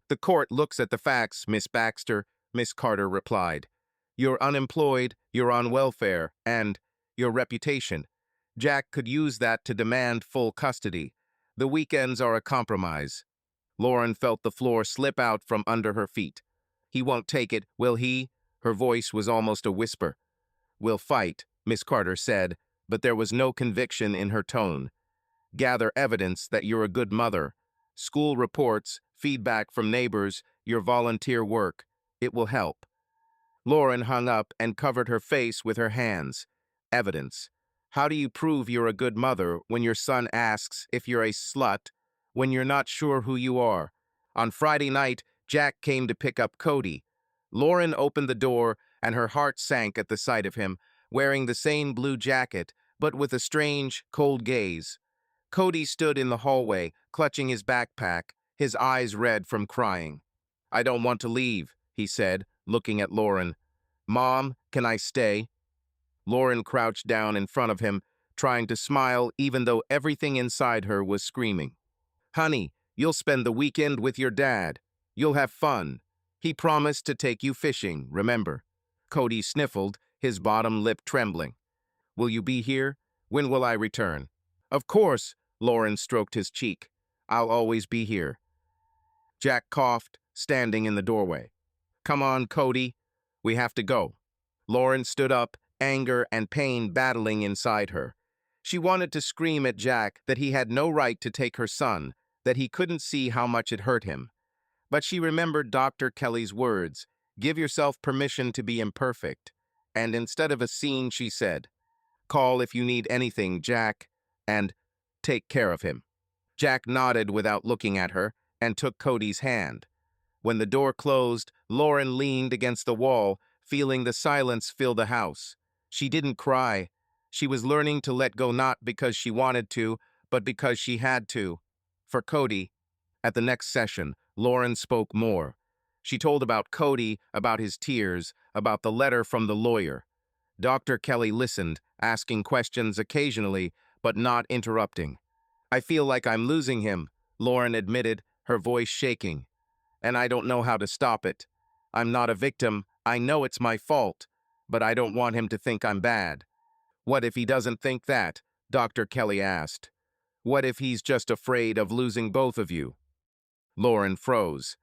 The court looks at the facts, Miss Baxter, Miss Carter replied. You're unemployed, you're on welfare, and your reputation. Jack could use that to demand full custody. The weekends are a compromise. Lauren felt the floor slip out from under her feet. He won't take it, will he? Her voice was almost a whisper. We'll fight, Miss Carter said, but there was no conviction in her tone. Gather evidence that you're a good mother. School reports, feedback from neighbors, your volunteer work. It will help. Lauren hung up and covered her face with her hands. Evidence. How do you prove you're a good mother when your son asks if you're a slut, when you're not sure who you are? On Friday night, Jack came to pick up Cody. Lauren opened the door, and her heart sank at the sight of him, wearing the same blue jacket, but with a strange, cold gaze. Cody stood in the hallway, clutching his backpack, his eyes red from crying. I don't want to leave, he said, looking at Lauren. Mom, can I stay? Lauren crouched down in front of him, trying to smile even though everything inside her was screaming. Honey, you'll spend the weekend with your dad. You'll have fun. He promised to take you fishing, remember? Cody sniffled, his bottom lip trembling. Will you be here? When will I return? Of course, Lauren stroked his cheek. I'll always be here. Jack coughed, standing in the doorway. Come on, Cody. We have to go. Lauren stood up, anger and pain battling inside her. She wanted to scream at Jack that he had no right to take her son, that he couldn't see how much it hurt him. But she remembered Dr. Kelly's words, give yourself permission to be imperfect. And instead of a scene, she said, call if you need anything, Jack, and take care of him. Jack nodded without looking at her and took Cody's hand. When the door closed, Lauren leaned against the wall, feeling the silence fill the house. She didn't cry. She was learning to let go not because she wanted to, but because she had to. For Cody, at the next session, Lauren spoke more. She told about Cody, about his tears, about the letter from the lawyer. Dr. Kelly listened, asking questions occasionally, but not interrupting. I feel like I'm losing him, Lauren admitted, her voice shaking. And I don't know how to stop it. I'm not a victim. I know it's my fault, but I don't want him to think I'm bad. What if he doesn't think that? Dr. Kelly asked. What if he's just afraid of losing both of you? Lauren froze.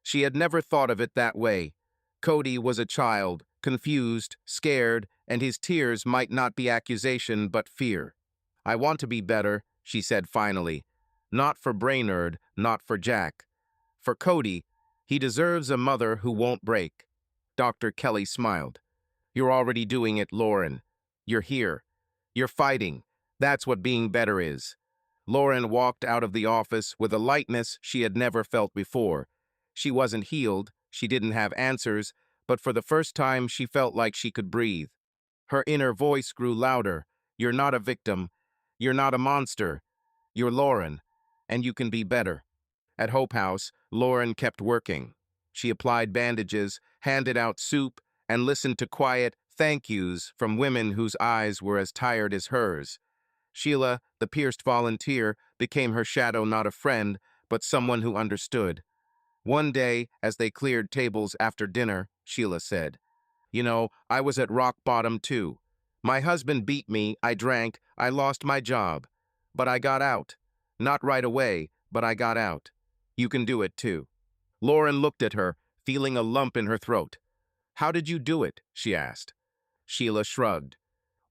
She had never thought of it that way. Cody was a child, confused, scared, and his tears might not be accusation but fear. I want to be better, she said finally. Not for Brainerd, not for Jack. For Cody, he deserves a mother who won't break. Dr. Kelly smiled. You're already doing it, Lauren. You're here. You're fighting. That's what being better is. Lauren walked out of the office with a lightness she had never felt before. She wasn't healed, she didn't have answers, but for the first time she felt like she could breathe. Her inner voice grew louder. You're not a victim. You're not a monster. You're Lauren, and you can be better. At Hope House, Lauren kept working. She applied bandages, handed out soup, and listened to quiet thank yous from women whose eyes were as tired as hers. Sheila, the pierced volunteer, became her shadow, not a friend, but someone who understood. One day, as they cleared tables after dinner, Sheila said, You know, I was at rock bottom too. My husband beat me, I drank, I lost my job. But I got out. Not right away, but I got out. You can do it too. Lauren looked at her, feeling a lump in her throat. How did you do it? She asked. Sheila shrugged.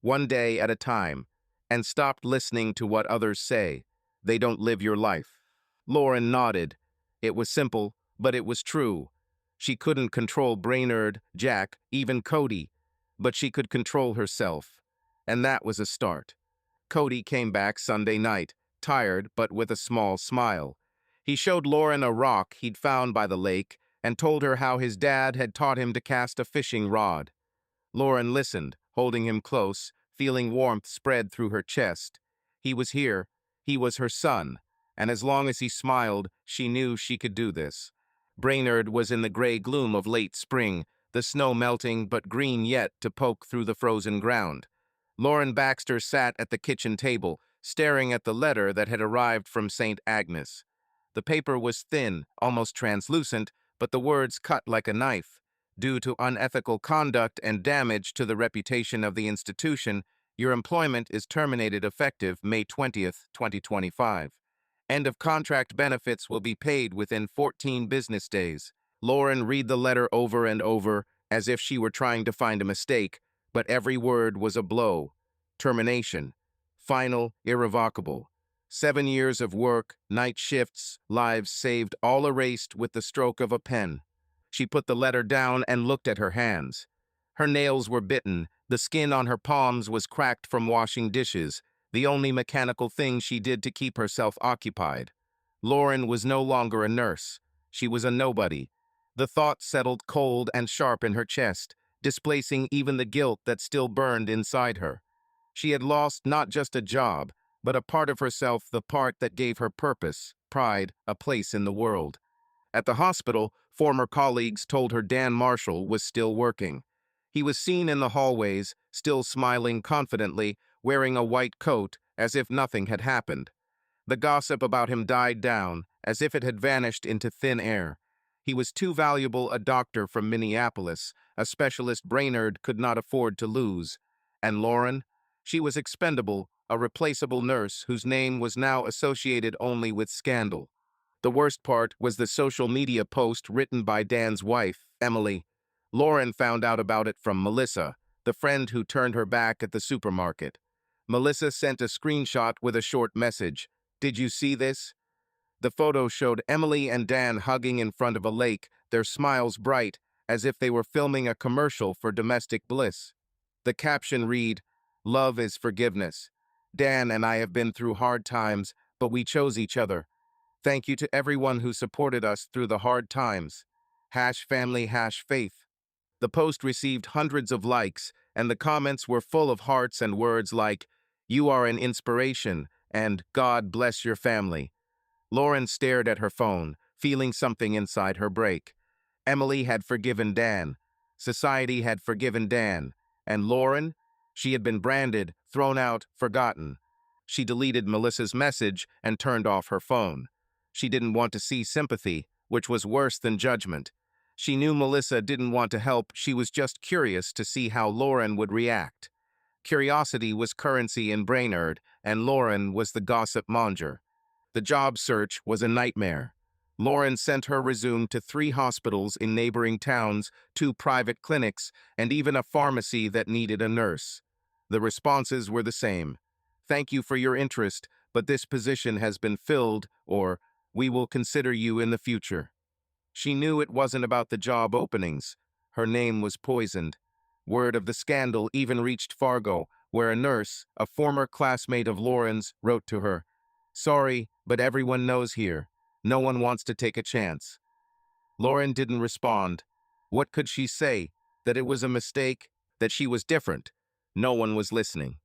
One day at a time, and stopped listening to what others say. They don't live your life. Lauren nodded. It was simple, but it was true. She couldn't control Brainerd, Jack, even Cody, but she could control herself. And that was a start. Cody came back Sunday night, tired but with a small smile. He showed Lauren a rock he'd found by the lake and told her how his dad had taught him to cast a fishing rod. Lauren listened, holding him close, feeling warmth spread through her chest. He was here. He was her son. And as long as he smiled, she knew she could do this. Brainerd was in the gray gloom of late spring, the snow melting but green yet to poke through the frozen ground. Lauren Baxter sat at the kitchen table, staring at the letter that had arrived from St. Agnes. The paper was thin, almost translucent, but the words cut like a knife. Due to unethical conduct and damage to the reputation of the institution, your employment is terminated effective May 20th, 2025. End of contract benefits will be paid within 14 business days. Lauren read the letter over and over, as if she were trying to find a mistake, but every word was a blow. Termination. Final, irrevocable. 7 years of work, night shifts, lives saved, all erased with the stroke of a pen. She put the letter down and looked at her hands. Her nails were bitten, the skin on her palms was cracked from washing dishes, the only mechanical thing she did to keep herself occupied. Lauren was no longer a nurse. She was a nobody. The thought settled cold and sharp in her chest, displacing even the guilt that still burned inside her. She had lost not just a job, but a part of herself, the part that gave her purpose, pride, a place in the world. At the hospital, former colleagues told her Dan Marshall was still working. He was seen in the hallways, still smiling confidently, wearing a white coat, as if nothing had happened. The gossip about him died down, as if it had vanished into thin air. He was too valuable a doctor from Minneapolis, a specialist Brainerd could not afford to lose. And Lauren? She was expendable, a replaceable nurse whose name was now associated only with scandal. The worst part was the social media post written by Dan's wife, Emily. Lauren found out about it from Melissa, the friend who turned her back at the supermarket. Melissa sent a screenshot with a short message. "Did you see this?" The photo showed Emily and Dan hugging in front of a lake, their smiles bright, as if they were filming a commercial for domestic bliss. The caption read, "Love is forgiveness. Dan and I have been through hard times, but we chose each other. Thank you to everyone who supported us through the hard times. #family #faith." The post received hundreds of likes, and the comments were full of hearts and words like, "You are an inspiration," and "God bless your family." Lauren stared at her phone, feeling something inside her break. Emily had forgiven Dan. Society had forgiven Dan. And Lauren? She had been branded, thrown out, forgotten. She deleted Melissa's message and turned off her phone. She didn't want to see sympathy, which was worse than judgment. She knew Melissa didn't want to help, she was just curious to see how Lauren would react. Curiosity was currency in Brainerd, and Lauren was the gossip monger. The job search was a nightmare. Lauren sent her resume to 3 hospitals in neighboring towns, 2 private clinics, and even a pharmacy that needed a nurse. The responses were the same. "Thank you for your interest, but this position has been filled," or "We will consider you in the future." She knew it wasn't about the job openings. Her name was poisoned. Word of the scandal even reached Fargo, where a nurse, a former classmate of Lauren's, wrote to her, "Sorry, but everyone knows here. No one wants to take a chance." Lauren didn't respond. What could she say? That it was a mistake? That she was different? No one was listening.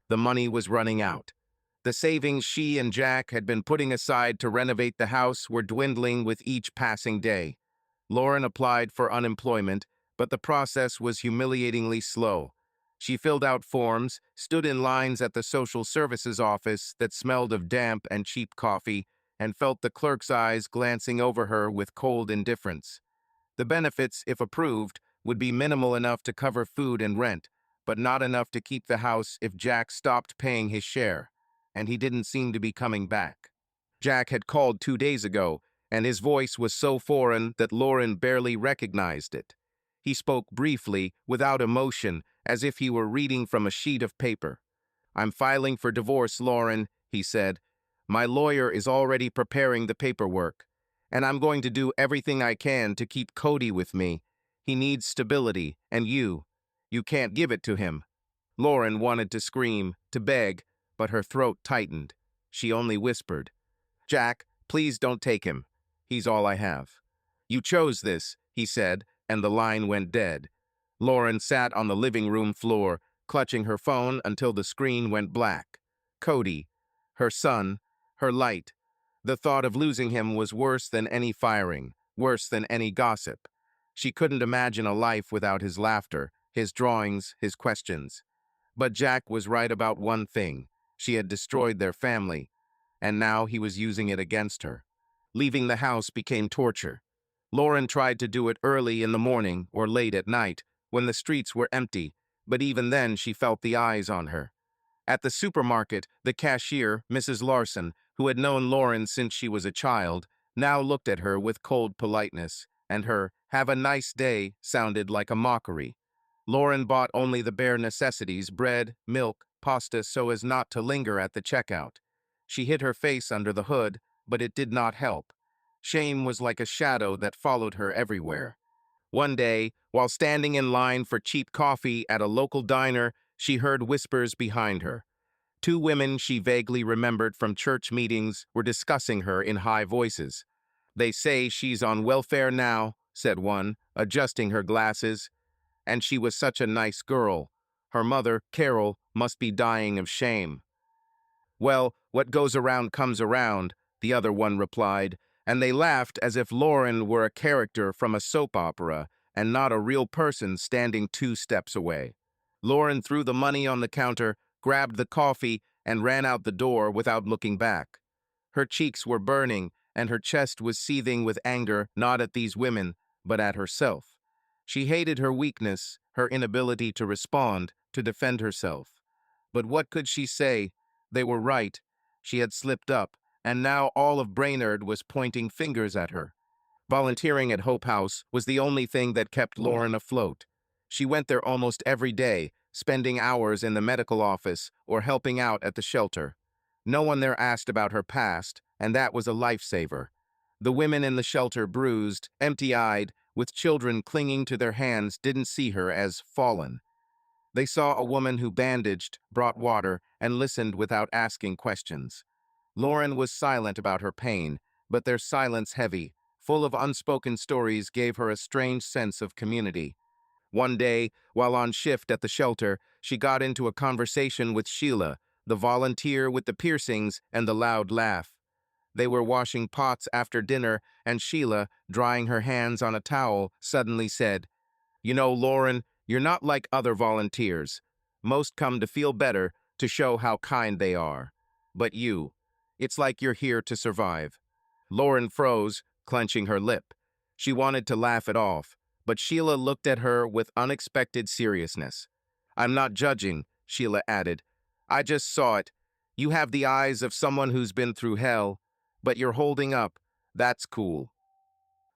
The money was running out. The savings she and Jack had been putting aside to renovate the house were dwindling with each passing day. Lauren applied for unemployment, but the process was humiliatingly slow. She filled out forms, stood in lines at the social services office that smelled of damp and cheap coffee, and felt the clerk's eyes glancing over her with cold indifference. The benefits, if approved, would be minimal enough to cover food and rent, but not enough to keep the house if Jack stopped paying his share, and he didn't seem to be coming back. Jack had called 2 days ago, and his voice was so foreign that Lauren barely recognized it. He spoke briefly, without emotion, as if he were reading from a sheet of paper. "I'm filing for divorce, Lauren," he said. "My lawyer is already preparing the paperwork, and I'm going to do everything I can to keep Cody with me. He needs stability, and you can't give it to him." Lauren wanted to scream, to beg, but her throat tightened. She only whispered, "Jack, please don't take him. He's all I have." "You chose this," he said, and the line went dead. Lauren sat on the living room floor, clutching her phone until the screen went black. Cody, her son, her light. The thought of losing him was worse than any firing, worse than any gossip. She couldn't imagine a life without his laughter, his drawings, his questions. But Jack was right about one thing. She had destroyed their family, and now he was using it against her. Leaving the house became torture. Lauren tried to do it early in the morning or late at night, when the streets were empty, but even then she felt the eyes on her. At the supermarket, the cashier, Mrs. Larson, who had known Lauren since she was a child, now looked at her with cold politeness, and her "have a nice day" sounded like a mockery. Lauren bought only the bare necessities, bread, milk, pasta, so as not to linger at the checkout. She hid her face under the hood, but it did not help. Shame was like a shadow that followed her everywhere. One day, while standing in line for cheap coffee at a local diner, she heard whispers behind her. Two women she vaguely remembered from church meetings were discussing her in high voices. "They say she's on welfare now," said one, adjusting her glasses. "And she was such a nice girl. Her mother, Carol, must be dying of shame." "Well, what goes around comes around," the other one replied, and they laughed as if Lauren were a character from a soap opera and not a real person standing 2 steps away. Lauren threw the money on the counter, grabbed the coffee, and ran out the door without looking back. Her cheeks were burning, and her chest was seething with anger, not at these women, but at herself. She hated her weakness, her inability to respond, to defend herself. But what could she say? They were right. She had slipped up, and now all of Brainerd was pointing fingers at her. Volunteering at Hope House was the only thing that kept Lauren afloat. She went there almost every day, spending hours in the medical office or helping out at the shelter. No one there asked about her past, and that was a lifesaver. The women in the shelter, bruised, empty-eyed, with children clinging to their hands, didn't see her as fallen. They saw a woman who bandaged, brought water, and listened without asking questions. Lauren was silent about her pain, but their silence heavy, full of unspoken stories, gave her a strange sense of community. One day, while on shift at the shelter, she got into a conversation with Sheila, the volunteer with the piercings and the loud laugh. They were washing pots after dinner, and Sheila, drying her hands on a towel, suddenly said, "You know, Lauren, you're not like other volunteers. Most come to feel better, to show how kind they are. But you, it's like you're here to survive." Lauren froze, clenching her lip. She wanted to laugh it off, but Sheila looked at her with unexpected seriousness. "I'm not judging," Sheila added. "I just saw it. You have the eyes of someone who's been through hell, but you're holding up. That's cool."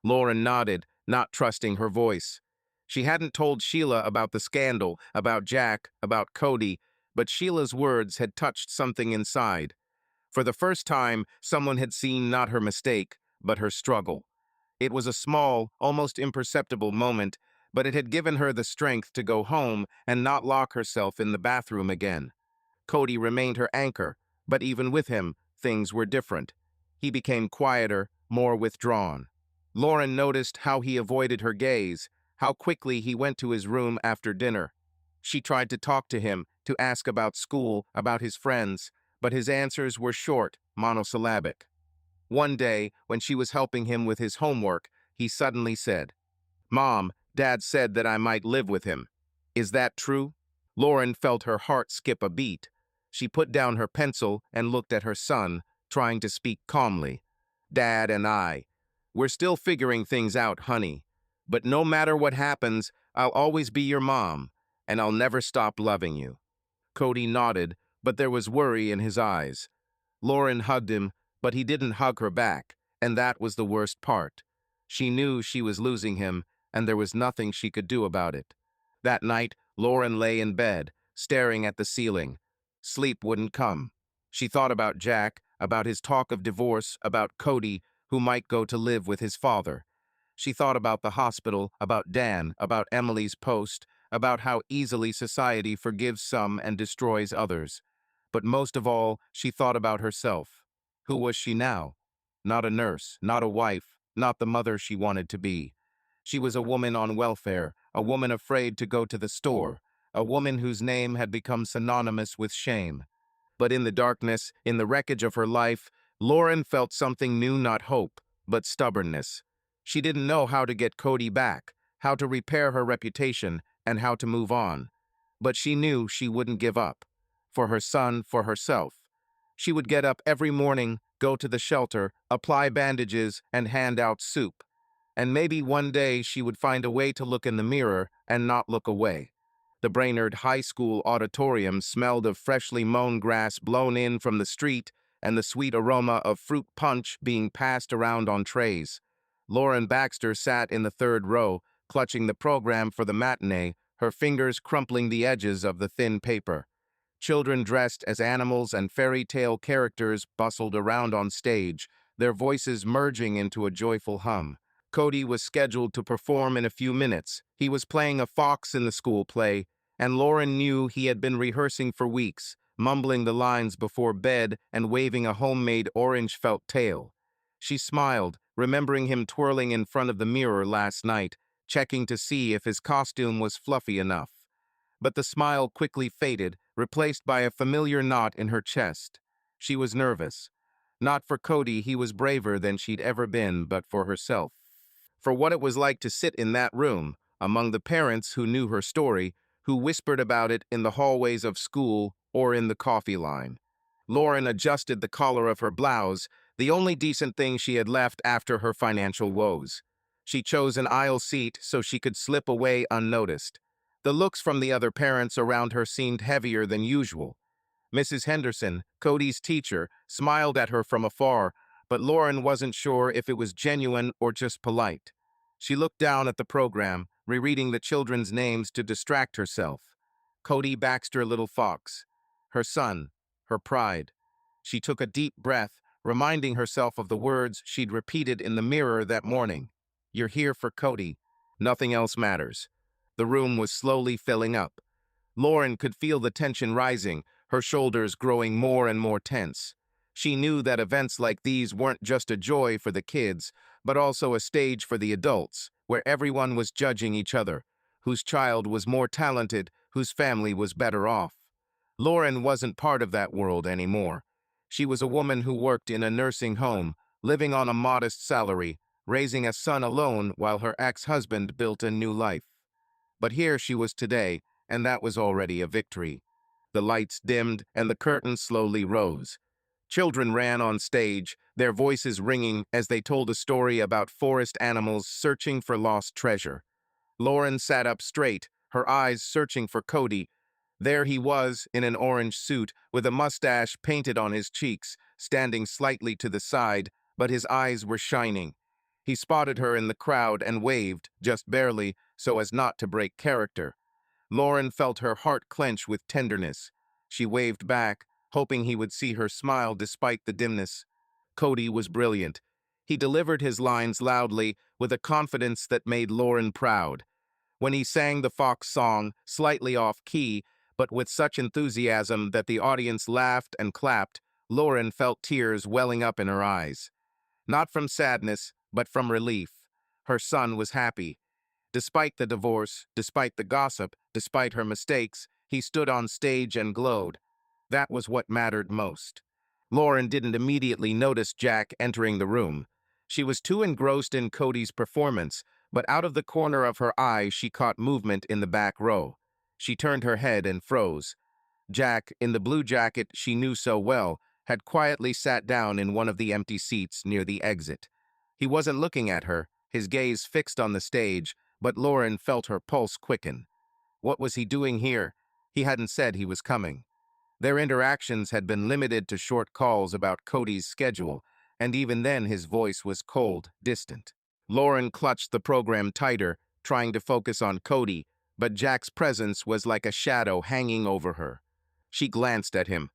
Lauren nodded, not trusting her voice. She hadn't told Sheila about the scandal, about Jack, about Cody, but Sheila's words had touched something inside. For the first time, someone had seen not her mistake, but her struggle. It was a small, almost imperceptible moment, but it had given her the strength to go home and not lock herself in the bathroom again. Cody remained her anchor, but even with him, things were different. He became quieter, more withdrawn. Lauren noticed how he avoided her gaze, how quickly he went to his room after dinner. She tried to talk to him, to ask about school, about his friends, but his answers were short, monosyllabic. One day, when she was helping him with his homework, he suddenly said, "Mom, Dad said that I might live with him. Is that true?" Lauren felt her heart skip a beat. She put down her pencil and looked at her son, trying to speak calmly. "Dad and we're still figuring things out, honey. But no matter what happens, I'll always be your mom, and I'll never stop loving you." Cody nodded, but there was worry in his eyes. Lauren hugged him, but he didn't hug her back, and that was the worst part. She knew she was losing him, and there was nothing she could do about it. That night, Lauren lay in bed, staring at the ceiling. Sleep wouldn't come. She thought about Jack, about his talk of divorce, about Cody, who might go to live with his father. She thought about the hospital, about Dan, about Emily's post, about how easily society forgives some and destroys others. But most of all, she thought about herself. Who was she now? Not a nurse, not a wife, not the mother she wanted to be. She was a woman on welfare, a woman afraid to go to the store, a woman whose name had become synonymous with shame. But in the darkness, in the wreckage of her life, Lauren felt something new, not hope, but stubbornness. She didn't know how to get Cody back, how to repair her reputation, and how to move on. But she knew she wouldn't give up. For her son, for herself. She would get up every morning, go go to the shelter, apply bandages, and hand out soup. And maybe one day she would find a way to look in the mirror and not look away. The Brainerd High School auditorium smelled of freshly mown grass blown in from the street and the sweet aroma of fruit punch being passed around on trays. Lauren Baxter sat in the third row, clutching the program for the matinee, her fingers crumpling the edges of the thin paper. Children dressed as animals and fairy tale characters bustled around on stage, their voices merging into a joyful hum. Cody was scheduled to perform in a few minutes. He was playing a fox in the school play, and Lauren knew he had been rehearsing for weeks, mumbling the lines before bed and waving a homemade orange felt tail. She smiled, remembering him twirling in front of the mirror last night, checking to see if his costume was fluffy enough. But the smile quickly faded, replaced by a familiar knot in her chest. She was nervous. Not for Cody, he was braver than she'd ever been, but for herself. For what it was like to sit in that room, among the parents who knew her story, who whispered about it in the hallways of school or in the coffee line. Lauren adjusted the collar of her blouse, the only decent thing she had left after her financial woes. She chose an aisle seat so she could slip away unnoticed. The looks from the other parents around her seemed heavier than usual. Mrs. Henderson, Cody's teacher, smiled at her from afar, but Lauren wasn't sure if it was genuine or just polite. She looked down at the program, rereading the children's names to distract herself. Cody Baxter Little Fox, her son, her pride. She took a deep breath, reminding herself of the words she'd repeated in the mirror that morning. You're here for Cody. Nothing else matters. The room was slowly filling up. Lauren could feel the tension rising, her shoulders growing more and more tense. She knew that events like these weren't just a joy for the kids, but also a stage for the adults, where everyone was judging each other, whose child was more talented, whose family was better off. Lauren wasn't part of that world anymore. She was a woman who worked in a nursing home, living on a modest salary, raising a son alone while her ex-husband built a new life. But here she was today, and that was already a victory. The lights dimmed and the curtain slowly rose. Children ran on stage, their voices ringing as they told a story about forest animals searching for lost treasure. Lauren sat up straight, her eyes searching for Cody. There he was, in an orange suit, with a mustache painted on his cheeks, standing slightly to the side, but his eyes were shining. He spotted her in the crowd and waved, just barely, so as not to break character. Lauren felt her heart clench with tenderness. She waved back, hoping he would see her smile despite the dimness. Cody was brilliant. He delivered his lines loudly, with a confidence that made Lauren proud. When he sang the Fox song, slightly off-key, but with such enthusiasm that the audience laughed and clapped, Lauren felt tears welling up in her eyes. Not from sadness, but from relief. Her son was happy. Despite the divorce, despite the gossip, despite her mistakes, he stood on stage and glowed. That was what mattered most. Lauren didn't immediately notice Jack entering the room. She was too engrossed in Cody's performance, but out of the corner of her eye she caught movement in the back row. She turned her head and froze. Jack, in the blue jacket she knew so well, had quietly sat down in one of the empty seats near the exit. He wasn't looking at her, his gaze fixed on the stage, but Lauren felt her pulse quicken. What was he doing here? He hadn't said he was coming. Their interactions had been limited to short calls about Cody's schedule, and even then his voice was cold, distant. Lauren clutched the program tighter, trying to focus on Cody, but Jack's presence was like a shadow hanging over her. She glanced at him.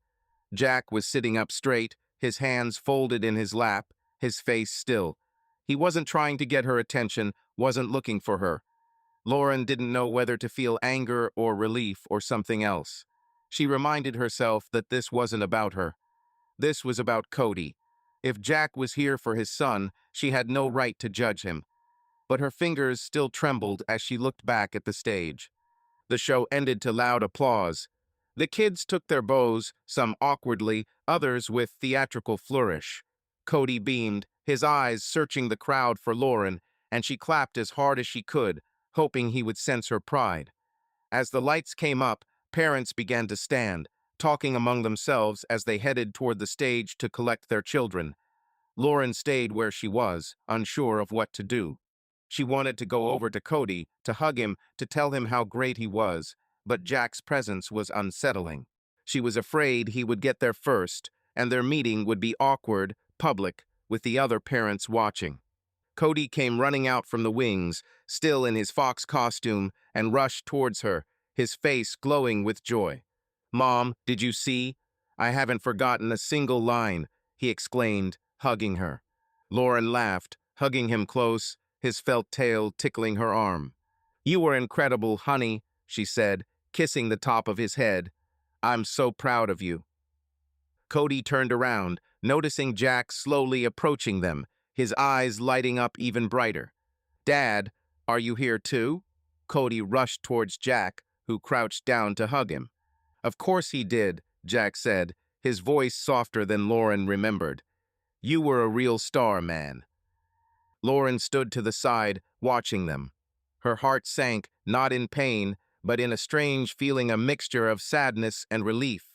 Jack was sitting up straight, his hands folded in his lap, his face still. He wasn't trying to get her attention, wasn't looking for her. Lauren didn't know whether to feel anger or relief or something else. She reminded herself that this wasn't about her. This was about Cody. If Jack was here for his son, she had no right to judge him. But her fingers still trembled as she looked back at the stage. The show ended to loud applause. The kids took their bows, some awkwardly, others with theatrical flourish. Cody beamed, his eyes searching the crowd for Lauren, and she clapped as hard as she could, hoping he would sense her pride. As the lights came up, parents began to stand, talking among themselves as they headed toward the stage to collect their children. Lauren stayed where she was, unsure of what to do. She wanted to go over to Cody, to hug him, to tell him how great he was, but Jack's presence was unsettling. She was afraid he would get there first, and their meeting would be awkward, public, with the other parents watching. Cody came running out from the wings, still in his fox costume, and rushed towards her, his face glowing with joy. "Mom, did you see? I haven't forgotten a single line," he exclaimed, hugging her. Lauren laughed, hugging him close, his felt tail tickling her arm. "You were incredible, honey," she said, kissing the top of his head. "I'm so proud of you." Cody turned around, noticing Jack slowly approaching them, his eyes lighting up even brighter. "Dad, are you here too?" Cody rushed towards Jack, who crouched down to hug him. "Of course he did," Jack said, his voice softer than Lauren remembered. "You were a real star, man." Lauren stood to the side, watching them. Her heart sank, not in pain, but in a strange feeling, a mixture of sadness and relief.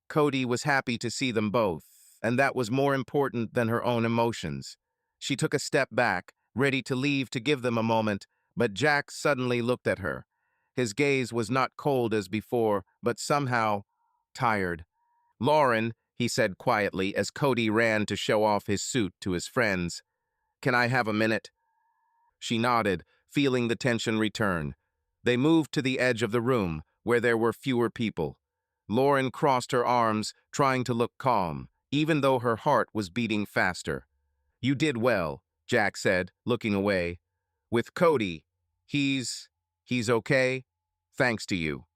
Cody was happy to see them both, and that was more important than her own emotions. She took a step back, ready to leave to give them a moment, but Jack suddenly looked at her. His gaze was not cold as before, but somehow tired. "Lauren," he said quietly as Cody ran to show off his suit to his friends, "can I have a minute?" She nodded, feeling the tension return. They moved to the edge of the room, where there were fewer people. Lauren crossed her arms, trying to look calm, even though her heart was beating faster. "You did well," Jack said, looking away. "With Cody, he's okay, thanks to you."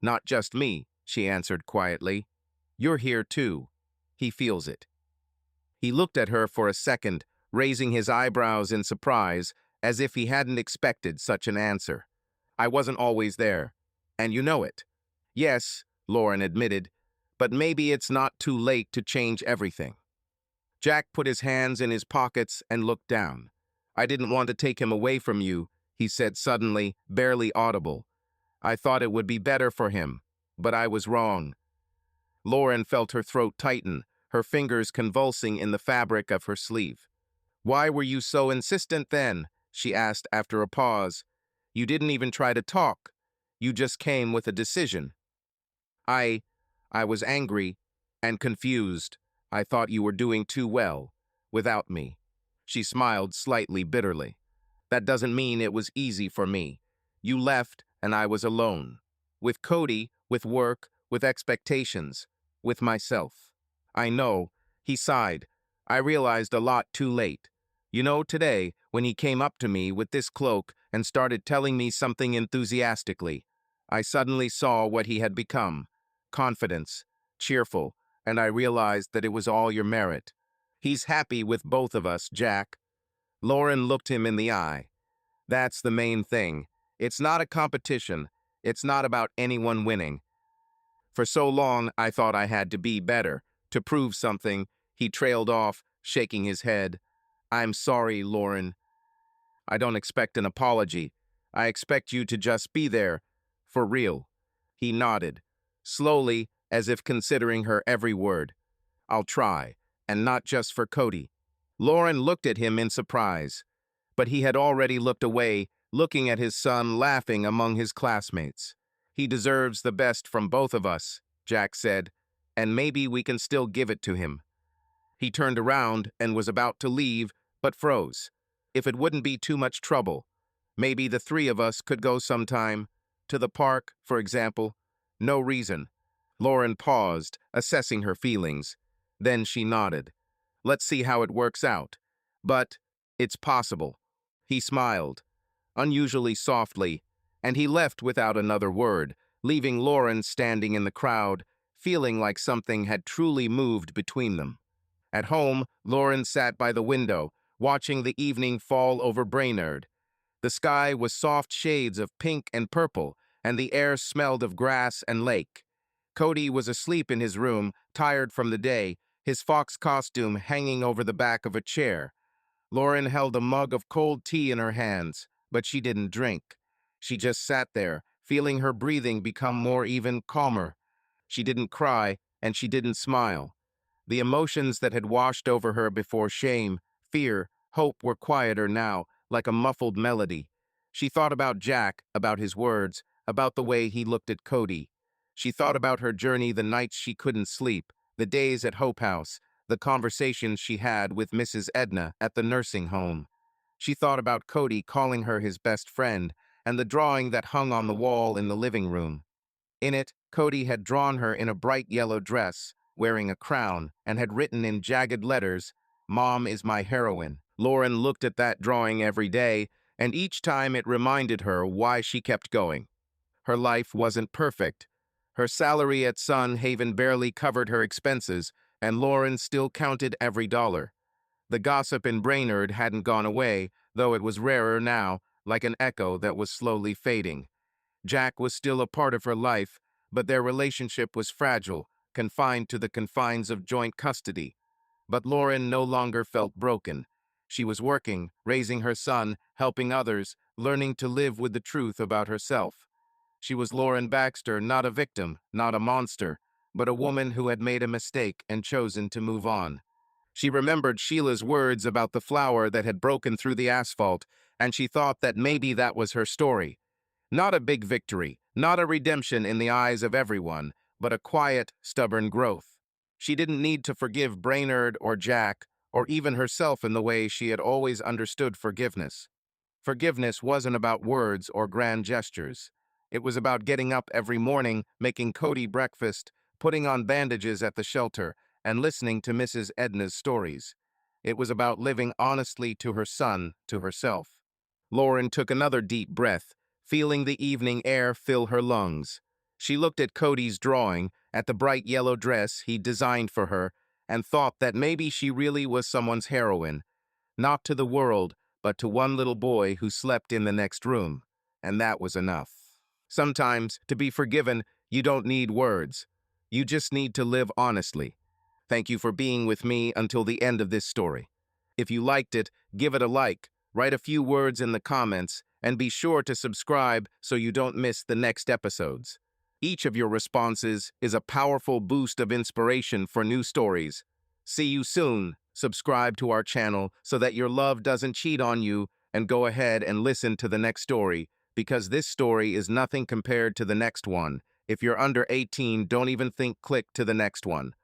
"Not just me," she answered quietly. "You're here too. He feels it." He looked at her for a second, raising his eyebrows in surprise, as if he hadn't expected such an answer. "I wasn't always there, and you know it." "Yes," Lauren admitted, "but maybe it's not too late to change everything." Jack put his hands in his pockets and looked down. "I didn't want to take him away from you," he said suddenly, barely audible. "I thought it would be better for him, but I was wrong." Lauren felt her throat tighten, her fingers convulsing in the fabric of her sleeve. "Why were you so insistent then?" she asked after a pause. "You didn't even try to talk. You just came with a decision." I I was angry and confused. I thought you were doing too well without me." She smiled slightly bitterly. "That doesn't mean it was easy for me. You left and I was alone. With Cody, with work, with expectations, with myself." "I know," he sighed. "I realized a lot too late. You know, today, when he came up to me with this cloak and started telling me something enthusiastically, I suddenly saw what he had become. Confidence, cheerful, and I realized that it was all your merit. He's happy with both of us, Jack." Lauren looked him in the eye. "That's the main thing. It's not a competition. It's not about anyone winning. For so long, I thought I had to be better, to prove something." He trailed off, shaking his head. "I'm sorry, Lauren. I don't expect an apology. I expect you to just be there, for real." He nodded, slowly, as if considering her every word. "I'll try, and not just for Cody." Lauren looked at him in surprise, but he had already looked away, looking at his son laughing among his classmates. "He deserves the best from both of us," Jack said, "and maybe we can still give it to him." He turned around and was about to leave, but froze. "If it wouldn't be too much trouble, maybe the three of us could go sometime. To the park, for example." "No reason." Lauren paused, assessing her feelings. Then she nodded. "Let's see how it works out. But it's possible." He smiled, unusually softly, and he left without another word, leaving Lauren standing in the crowd, feeling like something had truly moved between them. At home, Lauren sat by the window, watching the evening fall over Brainerd. The sky was soft shades of pink and purple, and the air smelled of grass and lake. Cody was asleep in his room, tired from the day, his fox costume hanging over the back of a chair. Lauren held a mug of cold tea in her hands, but she didn't drink. She just sat there, feeling her breathing become more even, calmer. She didn't cry, and she didn't smile. The emotions that had washed over her before shame, fear, hope were quieter now, like a muffled melody. She thought about Jack, about his words, about the way he looked at Cody. She thought about her journey, the nights she couldn't sleep, the days at Hope House, the conversations she had with Mrs. Edna at the nursing home. She thought about Cody calling her his best friend, and the drawing that hung on the wall in the living room. In it, Cody had drawn her in a bright yellow dress, wearing a crown, and had written in jagged letters, "Mom is my heroine." Lauren looked at that drawing every day, and each time it reminded her why she kept going. Her life wasn't perfect. Her salary at Sun Haven barely covered her expenses, and Lauren still counted every dollar. The gossip in Brainerd hadn't gone away, though it was rarer now, like an echo that was slowly fading. Jack was still a part of her life, but their relationship was fragile, confined to the confines of joint custody. But Lauren no longer felt broken. She was working, raising her son, helping others, learning to live with the truth about herself. She was Lauren Baxter, not a victim, not a monster, but a woman who had made a mistake and chosen to move on. She remembered Sheila's words about the flower that had broken through the asphalt, and she thought that maybe that was her story. Not a big victory, not a redemption in the eyes of everyone, but a quiet, stubborn growth. She didn't need to forgive Brainerd or Jack, or even herself in the way she had always understood forgiveness. Forgiveness wasn't about words or grand gestures. It was about getting up every morning, making Cody breakfast, putting on bandages at the shelter, and listening to Mrs. Edna's stories. It was about living honestly to her son, to herself. Lauren took another deep breath, feeling the evening air fill her lungs. She looked at Cody's drawing, at the bright yellow dress he'd designed for her, and thought that maybe she really was someone's heroine, not to the world, but to one little boy who slept in the next room. And that was enough. Sometimes, to be forgiven, you don't need words. You just need to live honestly. Thank you for being with me until the end of this story. If you liked it, give it a like, write a few words in the comments, and be sure to subscribe so you don't miss the next episodes. Each of your responses is a powerful boost of inspiration for new stories. See you soon. Subscribe to our channel so that your love doesn't cheat on you, and go ahead and listen to the next story, because this story is nothing compared to the next one. If you're under 18, don't even think click to the next one.